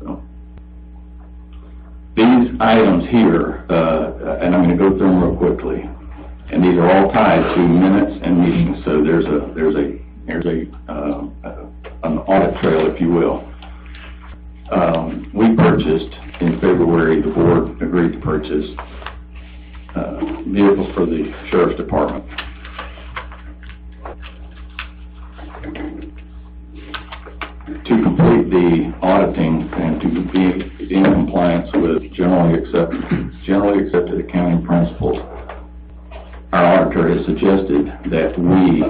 So these items here, and I'm going to go through them real quickly. And these are all tied to minutes and meetings, so there's an audit trail, if you will. We purchased, in February, the board agreed to purchase vehicles for the sheriff's department. To complete the auditing and to be in compliance with generally accepted accounting principles, our auditor has suggested that we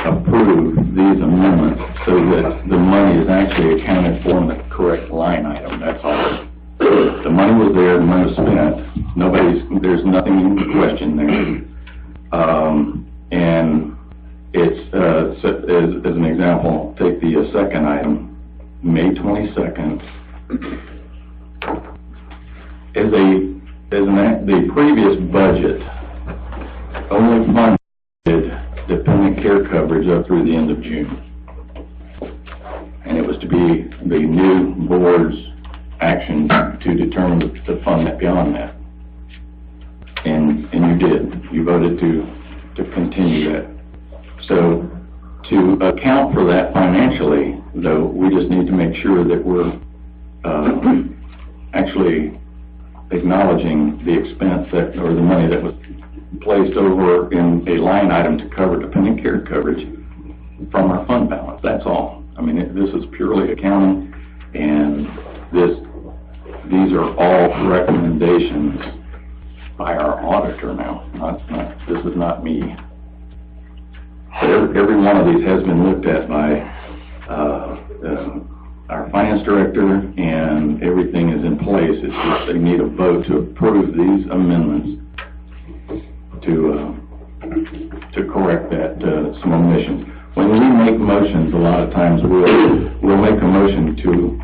approve these amendments so that the money is actually accounted for in the correct line item. That's all. The money was there, the money was spent. There's nothing to question there. And it's, as an example, take the second item, May 22nd. The previous budget only funded dependent care coverage up through the end of June. And it was to be the new board's action to determine to fund that beyond that. And you did. You voted to continue that. So to account for that financially, though, we just need to make sure that we're actually acknowledging the expense that, or the money that was placed over in a line item to cover dependent care coverage from our fund balance. That's all. I mean, this is purely accounting, and these are all recommendations by our auditor now. This is not me. But every one of these has been looked at by our finance director, and everything is in place. It's just they need a vote to approve these amendments to correct that some omissions. When we make motions, a lot of times we'll make a motion to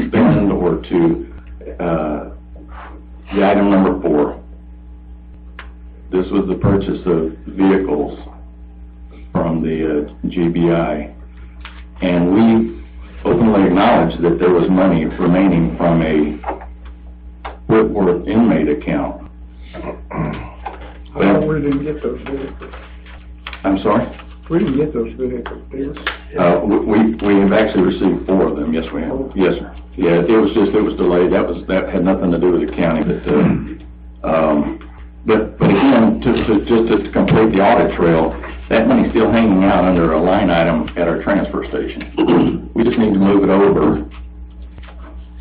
spend or to the item number 4. This was the purchase of vehicles from the GBI, and we openly acknowledged that there was money remaining from a Whitworth inmate account. Well, we didn't get those vehicles. I'm sorry? We didn't get those vehicles, did we? We have actually received 4 of them. Yes, we have. Yes, sir. Yeah, it was delayed. That had nothing to do with the county, but again, just to complete the audit trail, that money's still hanging out under a line item at our transfer station. We just need to move it over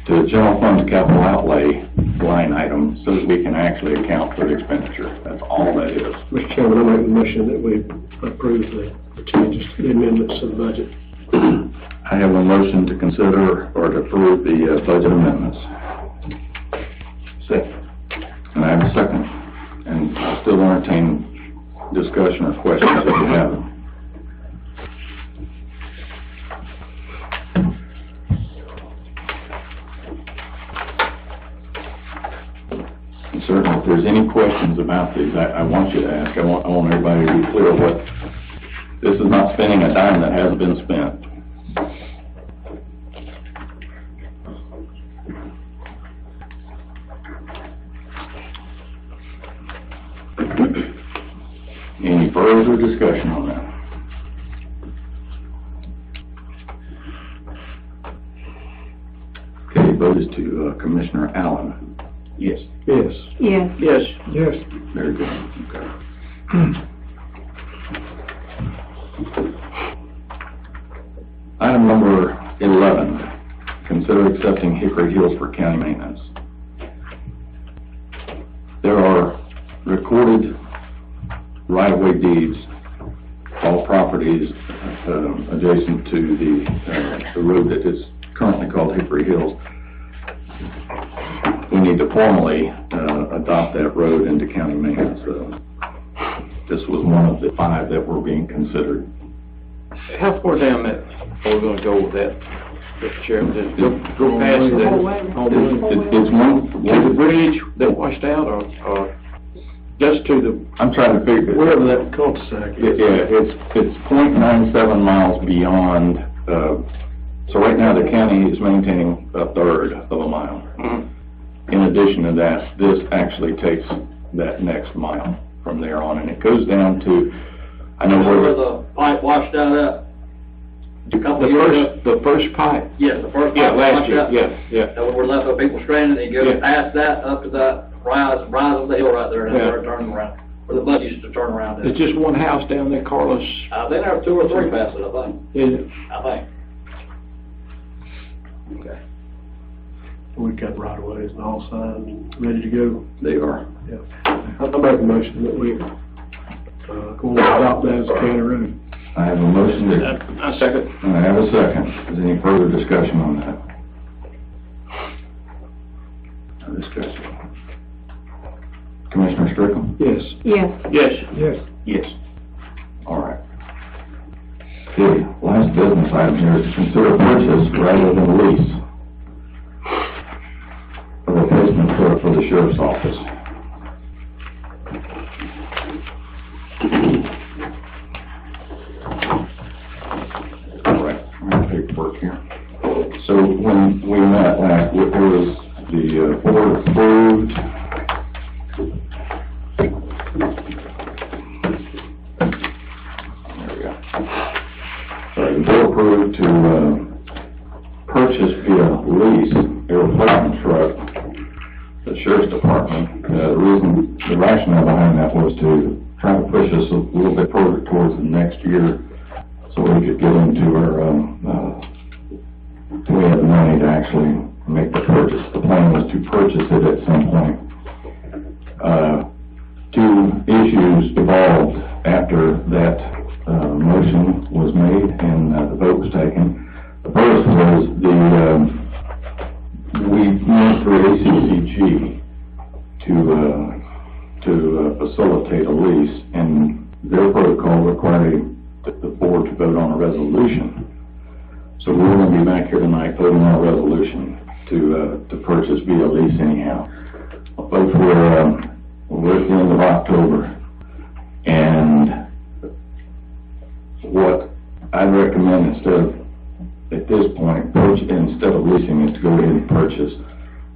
to general fund capital outlay line item so that we can actually account for the expenditure. That's all that is. Mr. Chairman, I make the motion that we approve the changes to the amendments to the budget. I have a motion to consider or to approve the budget amendments. Second. And I have a second. And I'll still entertain discussion or questions if you have them. And certainly, if there's any questions about these, I want you to ask. I want everybody to be clear what this is not spending a dime that hasn't been spent. Any further discussion on that? Okay, vote is to Commissioner Allen. Yes. Yes. Yes. Yes. Yes. Very good. Okay. Item number 11, consider accepting Hickory Hills for county maintenance. There are recorded right-of-way deeds, all properties adjacent to the road that is currently called Hickory Hills. We need to formally adopt that road into county maintenance. This was one of the 5 that were being considered. How far down that are we gonna go with that, Mr. Chairman? Go past The whole way. It's one the bridge that washed out, or just to the, I'm trying to figure. Wherever that cul-de-sac is. Yeah, it's 0.97 miles beyond, so right now the county is maintaining 1/3 of a mile. In addition to that, this actually takes that next mile from there on, and it goes down to, I know Where where the pipe washed out at? A couple of years ago? The first pipe? Yes, the first Yeah, pipe last washed year, out. yeah. And we're left with people stranded, and you go Yeah. past that, up to that rise of the hill right there, and Yeah. start turning around, where the bus used to turn around. There's just one house down there, Carlos. I've been there 2 or 3 past it, I think, Is it? I think. Okay. We got right of ways and all signed and ready to go. They are. Yeah. I make a motion that we, go and adopt that as a county road. I have a motion to, I second. and I have a second. Is there any further discussion on that? No discussion. Commissioner Strickland? Yes. Yes. Yes. Yes. Yes. All right. Okay, last business item here is to consider purchase rather than lease of a replacement truck for the sheriff's office. All right, I have paperwork here. So when we met last, it was the board approved the board approved to purchase via lease a replacement truck for the sheriff's department. The rationale behind that was to try to push us a little bit further towards the next year so we could get into our, we had the money to actually make the purchase. The plan was to purchase it at some point. Two issues evolved after that motion was made and the vote was taken. The first was we went through ACCG to facilitate a lease, and their protocol required the board to vote on a resolution. So we're going to be back here tonight voting on a resolution to purchase via lease anyhow. Both we're at the end of October, and what I recommend at this point, instead of leasing it, to go ahead and purchase.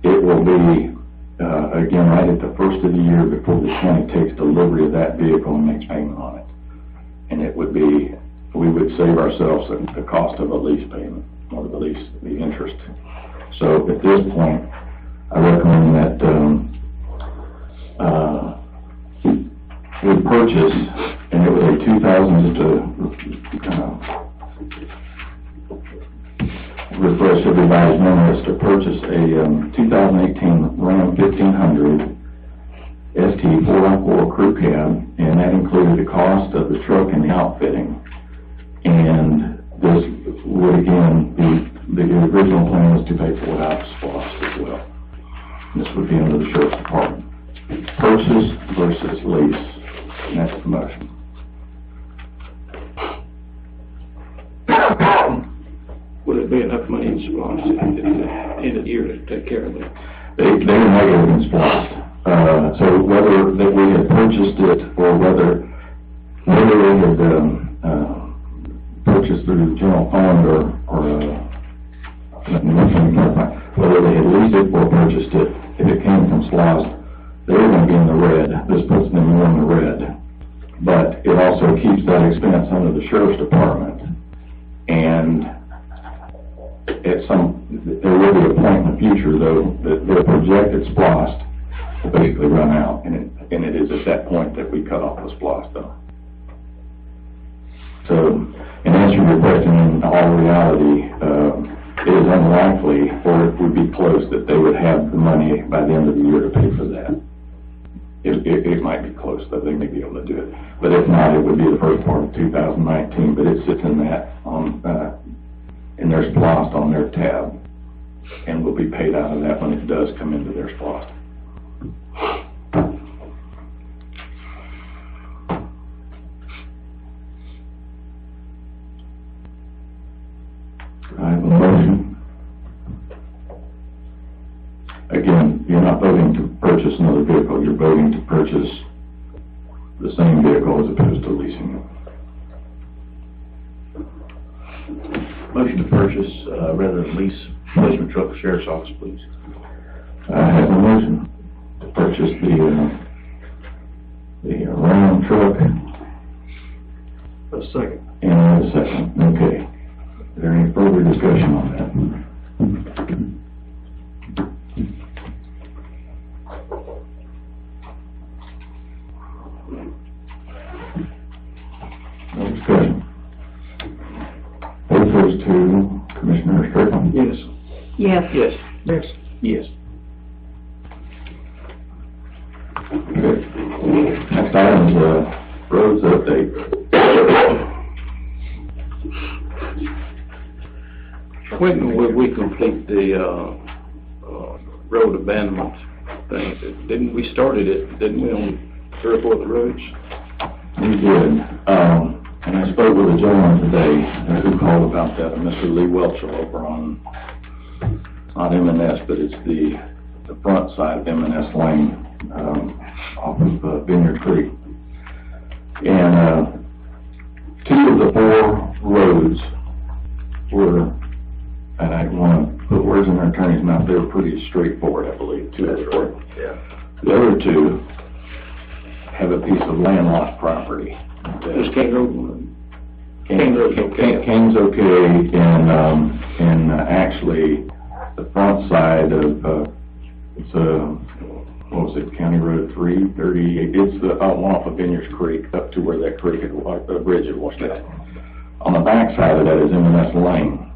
It will be, again, right at the first of the year before the county takes delivery of that vehicle and makes payment on it. And it would be, we would save ourselves the cost of a lease payment, or the lease, the interest. So at this point, I recommend that we purchase, and it was a 2000, refresh everybody's memories, to purchase a 2018 Ram 1500 ST 4x4 crew cab, and that included the cost of the truck and the outfitting. And this would again be, the original plan was to pay for it out of SPOS as well. This would be under the sheriff's department. Purchase versus lease, and that's the motion. Would it be enough money in SPOS at the end of the year to take care of that? They were negative in SPOS. So whether that we had purchased it or whether we had purchased through the general fund whether they had leased it or purchased it, if it came from SPOS, they were going to be in the red. This puts them more in the red. But it also keeps that expense under the sheriff's department. And there will be a point in the future, though, that their projected SPOS will basically run out, and it is at that point that we cut off the SPOS, though. So, in answer to your question, in all reality, it is unlikely, or it would be close, that they would have the money by the end of the year to pay for that. It might be close, but they may be able to do it. But if not, it would be the first part of 2019, but it sits in that, in their SPOS on their tab, and will be paid out of that when it does come into their SPOS. I have a motion. Again, you're not voting to purchase another vehicle, you're voting to purchase the same vehicle as opposed to leasing it. Motion to purchase, rather than lease, replacement truck for sheriff's office, please. I have a motion to purchase the the Ram truck, A second. and a second, okay. Is there any further discussion on that? No discussion. Vote goes to Commissioner Strickland. Yes. Yes. Yes. Yes. Yes. Good. Next item is, roads update. When will we complete the, road abandonment thing? Didn't we started it, didn't we, on 3 or 4 of the roads? We did, and I spoke with a gentleman today who called about that, Mr. Lee Welcher over on, not M&S, but it's the front side of M&S Lane, off of Vineyard Creek. And, 2 of the 4 roads were, and I don't want to put words in their attorney's mouth, they were pretty straightforward, I believe, 2 of the 4. Yeah. The other 2 have a piece of landlocked property. Just King Road. King's okay, and actually, the front side of, it's what was it, County Road 338, it's the, one off of Vineyards Creek, up to where that creek, the bridge had washed out. On the back side of that is M&S Lane.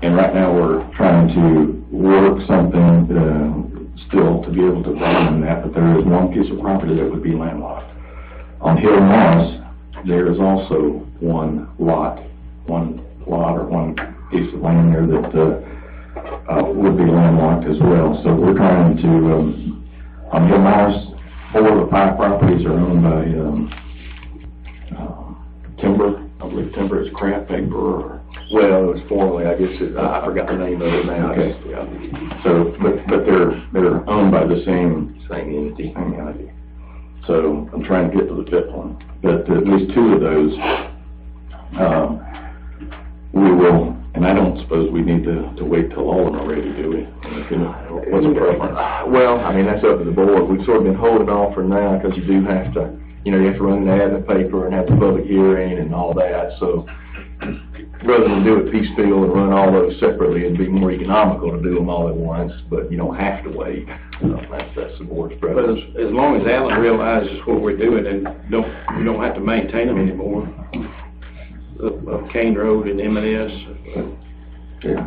And right now, we're trying to work something, still to be able to broaden that, but there is one piece of property that would be landlocked. On Hill Moss, there is also one piece of land there that, would be landlocked as well. So we're trying to, on Hill Moss, 4 of the 5 properties are owned by, Timber. I believe Timber is craft paper or. Well, it was formerly, I guess, I forgot the name of it now. Okay. Yeah. So, but they're owned by the same Same entity. So I'm trying to get to the 5th one, but at least 2 of those, we will, and I don't suppose we need to wait till all of them are ready, do we? What's the preference? Well, I mean, that's up to the board. We've sort of been holding off for now because you do have to, you have to run an ad in the paper and have the public hearing and all that. So rather than do it piecemeal and run all those separately, it'd be more economical to do them all at once, but you don't have to wait. That's the board's But preference. as long as Alan realizes what we're doing and we don't have to maintain them anymore, of Kane Road and M&S. Yeah.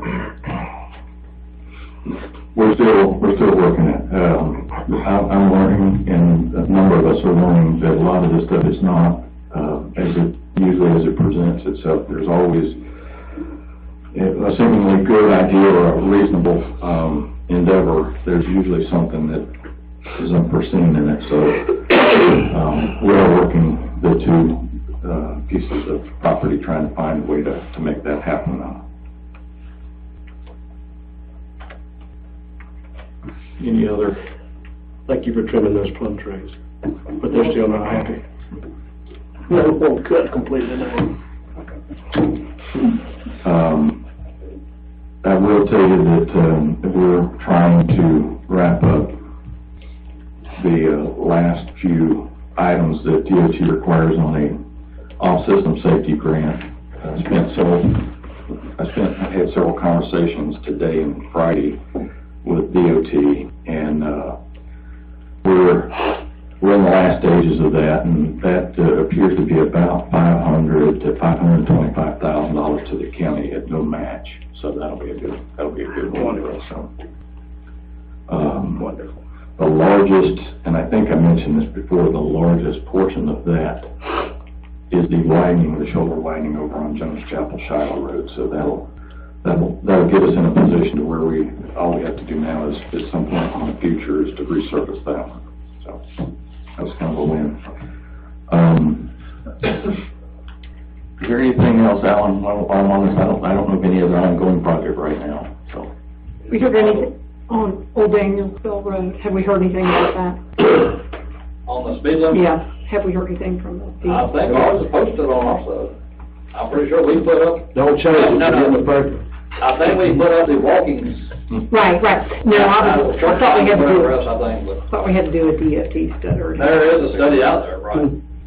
We're still working it. I'm learning, and a number of us are learning that a lot of this stuff is not, as it presents itself. There's always a seemingly good idea or a reasonable, endeavor. There's usually something that is unforeseen in it. So, we are working the 2, pieces of property, trying to find a way to make that happen now. Any other, thank you for trimming those plum trees, but they're still not happy. No, it won't cut completely now. I will tell you that we're trying to wrap up the last few items that DOT requires on a off-system safety grant. I had several conversations today and Friday with DOT, and we're in the last stages of that, and that appears to be about $500,000 to $525,000 to the county at no match. So that'll be a good one for us. So, Wonderful. the largest, and I think I mentioned this before, the largest portion of that is the shoulder widening over on Jones Chapel Shiloh Road. So that'll get us in a position to where all we have to do now is, at some point in the future, is to resurface that one. So that's kind of a win. Is there anything else, Alan, while I'm on this? I don't know of any other ongoing project right now, so. We heard anything on Old Danielsville Road? Have we heard anything about that? On the speed limit? Yeah, have we heard anything from the? I think ours is posted on our side. I'm pretty sure we put up. Don't change it, put it in the paper. I think we put up the walking Right, right. No, I thought we had to do, Else, I think, but thought we had to do a DOT study. there is a study out there, right?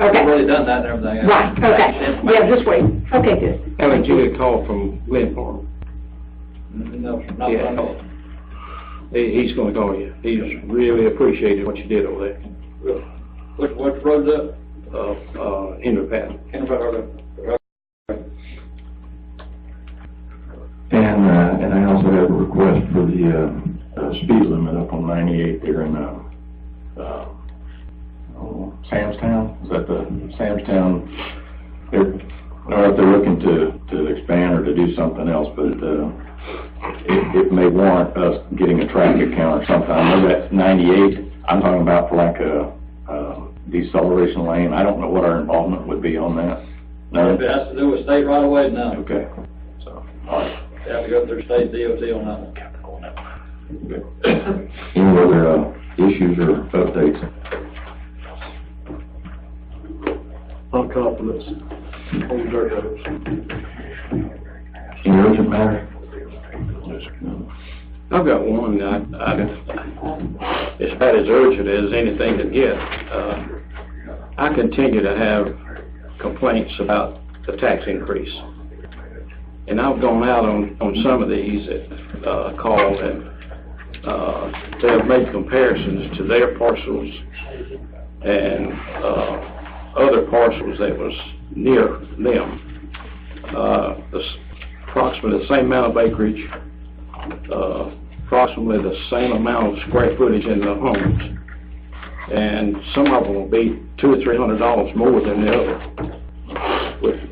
Okay. We've already done that and everything. Right, okay. Yeah, just wait. Okay, good. Haven't you get a call from Glenn Farm? No, not that I know of. He's gonna call you. He's really appreciated what you did over there. Which road's that? Henry Patton. And I also have a request for the speed limit up on 98 there in, Samstown. Is that the Samstown? I don't know if they're looking to expand or to do something else, but, it may warrant us getting a traffic count or something. I know that's 98. I'm talking about for like a deceleration lane. I don't know what our involvement would be on that. No? If it has to do with state right away, no. Okay. So, all right. You have to go through state DOT on that one. Good. Any other issues or updates? On compliments on dirt roads. Any urgent matter? I've got one, it's about as urgent as anything to get. I continue to have complaints about the tax increase. And I've gone out on some of these that, called and, they have made comparisons to their parcels and, other parcels that was near them. Approximately the same amount of acreage, approximately the same amount of square footage in the homes, and some of them will be $200 or $300 more than the other,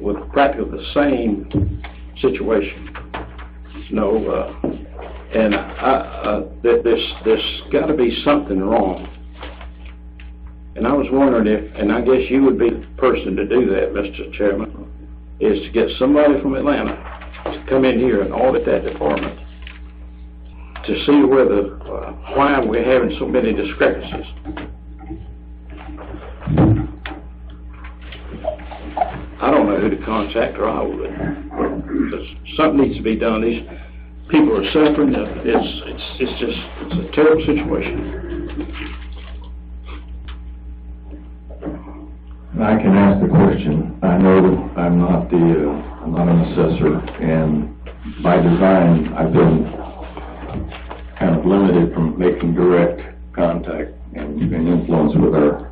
with practically the same situation. And there's got to be something wrong. And I was wondering if, and I guess you would be the person to do that, Mr. Chairman, is to get somebody from Atlanta to come in here and audit that department to see why we're having so many discrepancies. I don't know who to contact, or I would. Something needs to be done. These people are suffering. It's a terrible situation. I can ask the question. I know I'm not an assessor, and by design, I've been kind of limited from making direct contact and influence with our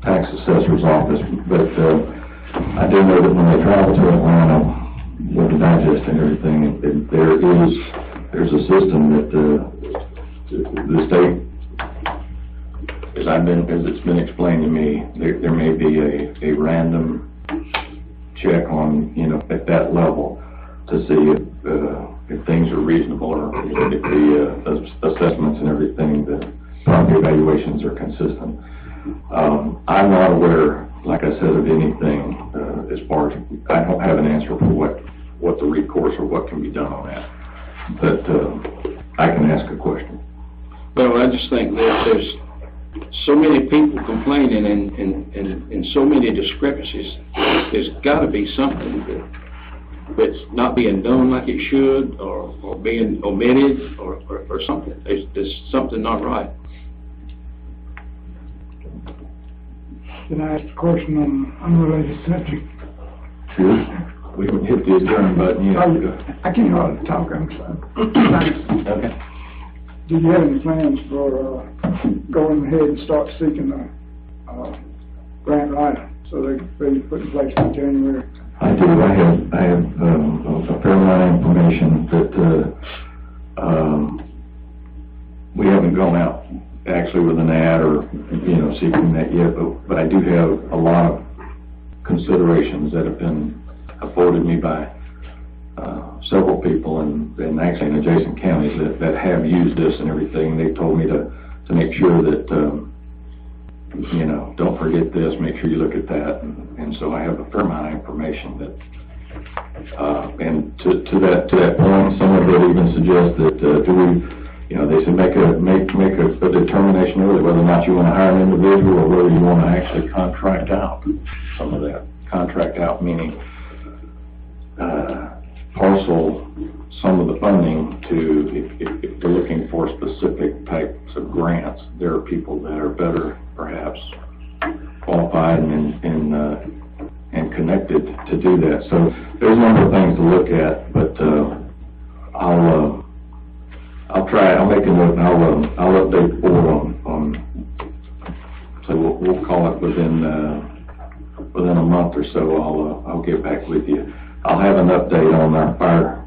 tax assessor's office. But I do know that when they travel to Atlanta with the digest and everything, there's a system that the state, as it's been explained to me, there may be a random check on, at that level to see if things are reasonable, or if the assessments and everything, the property evaluations are consistent. I'm not aware, like I said, of anything as far as, I don't have an answer for what the recourse or what can be done on that. But I can ask a question. Well, I just think that there's so many people complaining and so many discrepancies. There's got to be something that's not being done like it should, or being omitted, or something. There's something not right. Can I ask a question on an unrelated subject? Sure. We can hit the adjourn button, I can't hardly talk, I'm sorry. Okay. Do you have any plans for going ahead and start seeking a grant writer so they can be put in place in January? I do. I have a fair amount of information that we haven't gone out actually with an ad or seeking that yet, but I do have a lot of considerations that have been afforded me by several people and actually in adjacent counties that have used this and everything. They told me to make sure that don't forget this, make sure you look at that, and so I have a fair amount of information that and to that point, some of it even suggests that do we, they said make a determination early whether or not you want to hire an individual or whether you want to actually contract out some of that. Contract out meaning parcel some of the funding to, if they're looking for specific types of grants, there are people that are better, perhaps, qualified and connected to do that. So there's a number of things to look at, but I'll try. I'll make a note, and I'll update the board on. So we'll call it within a month or so. I'll get back with you. I'll have an update on our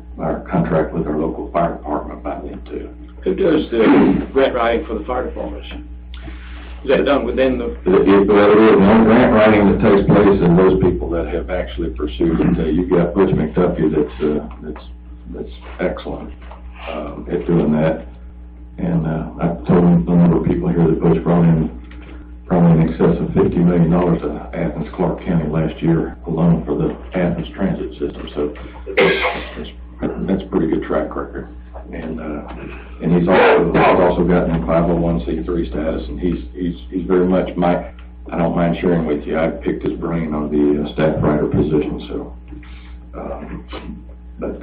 contract with our local fire department by then too. Who does the grant writing for the fire departments? Is that done within the? Well, it is. The only grant writing that takes place is those people that have actually pursued it. You've got Butch McDuffie that's excellent at doing that. And I've told the number of people here that Butch brought in probably in excess of $50 million to Athens, Clark County last year alone for the Athens transit system. So that's a pretty good track record. And he's also gotten 501c3 status, and he's very much I don't mind sharing with you. I picked his brain on the staff writer position. So, but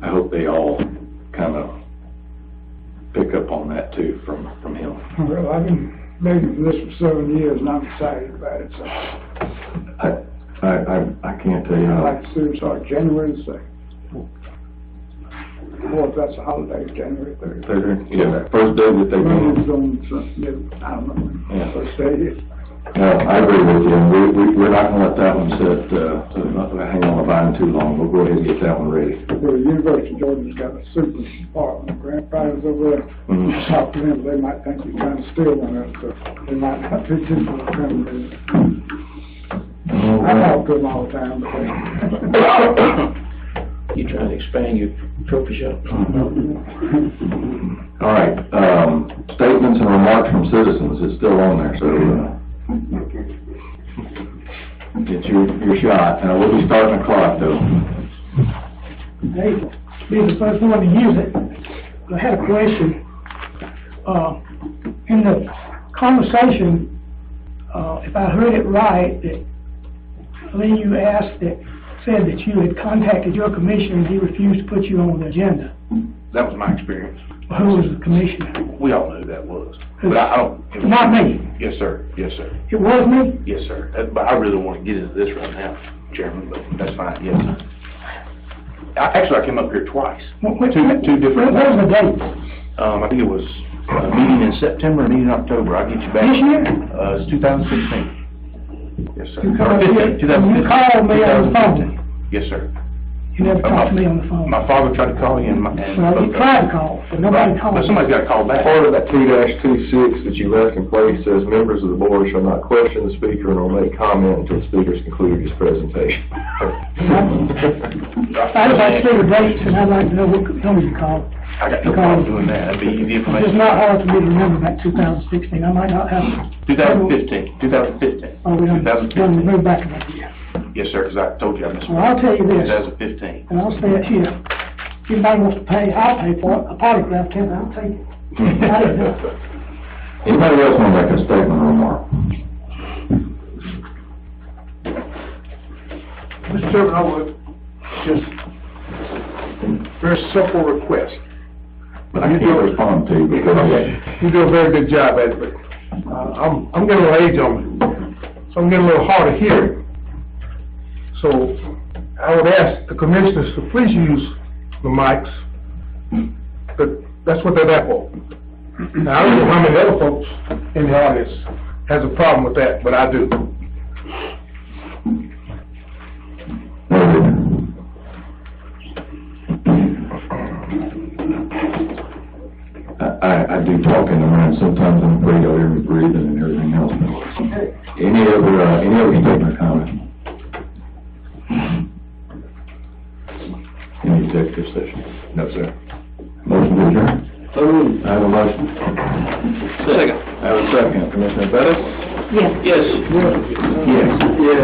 I hope they all kind of pick up on that too from him. Well, I've been begging for this for 7 years, and I'm excited about it, so. I can't tell you I'd how. like to see them start January the 2nd. Or if that's a holiday, January 3rd. Yeah, first day that they Monday's go. on, I don't know, Yeah. first day it is. No, I agree with you. We're not gonna let that one sit, hang on the vine too long. We'll go ahead and get that one ready. Well, the University of Georgia's got a super department, grant writers over there. Mhm. Talk to them, they might think you're trying to steal one of them, so they might not be too friendly. I talk to them all the time, but You trying to expand your trophy shop? All right, statements and remarks from citizens is still on there, so, get your shot. Now, we'll be starting the clock, though. Hey, be the first one to use it. I had a question. In the conversation, if I heard it right, that Lee, you said that you had contacted your commissioner and he refused to put you on the agenda. That was my experience. Who was the commissioner? We all knew who that was. But I don't. Not me. Yes, sir. Yes, sir. It was me? Yes, sir. But I really don't want to get into this right now, Chairman, but that's fine. Yes, sir. Actually, I came up here twice. Two different. What was the date? I think it was a meeting in September, a meeting in October. I'll get you back. This year? It's 2016. Yes, sir. You Or called 15, 2015. me on the phone. Yes, sir. You never talked to me on the phone. My father tried to call you and Well, you tried to call, but nobody called. But somebody's got to call back. Part of that 2-26 that you left in place says members of the board shall not question the speaker and or make comment until the speaker's concluded his presentation. I'd like to see the dates, and I'd like to know what number you called. I got no problem doing that. That'd be easy It's information. not hard for me to remember back 2016. I might not have. 2015. 2015. Oh, we done 2015. moved back another year. Yes, sir, because I told you I missed. Well, I'll tell you this. 2015. And I'll say it here. If anybody wants to pay, I'll pay for it. A polygraph test, I'll take it. I didn't know. Anybody else want to make a statement or remark? Mr. Chairman, I would just, very simple request. But I can't respond to you because. You do a very good job at it, but, I'm getting a little age on me, so I'm getting a little hard of hearing. So, I would ask the commissioners to please use the mics, but that's what they're there for. Now, I don't know how many other folks in the audience has a problem with that, but I do. I do talk in the room, sometimes I'm afraid I'll hear me breathing and everything else. Any other statement or comment? Any executive session? No, sir. Motion to adjourn? I have a motion. Second. I have a second. Commissioner Bettis? Yes. Yes. Yes. Yes.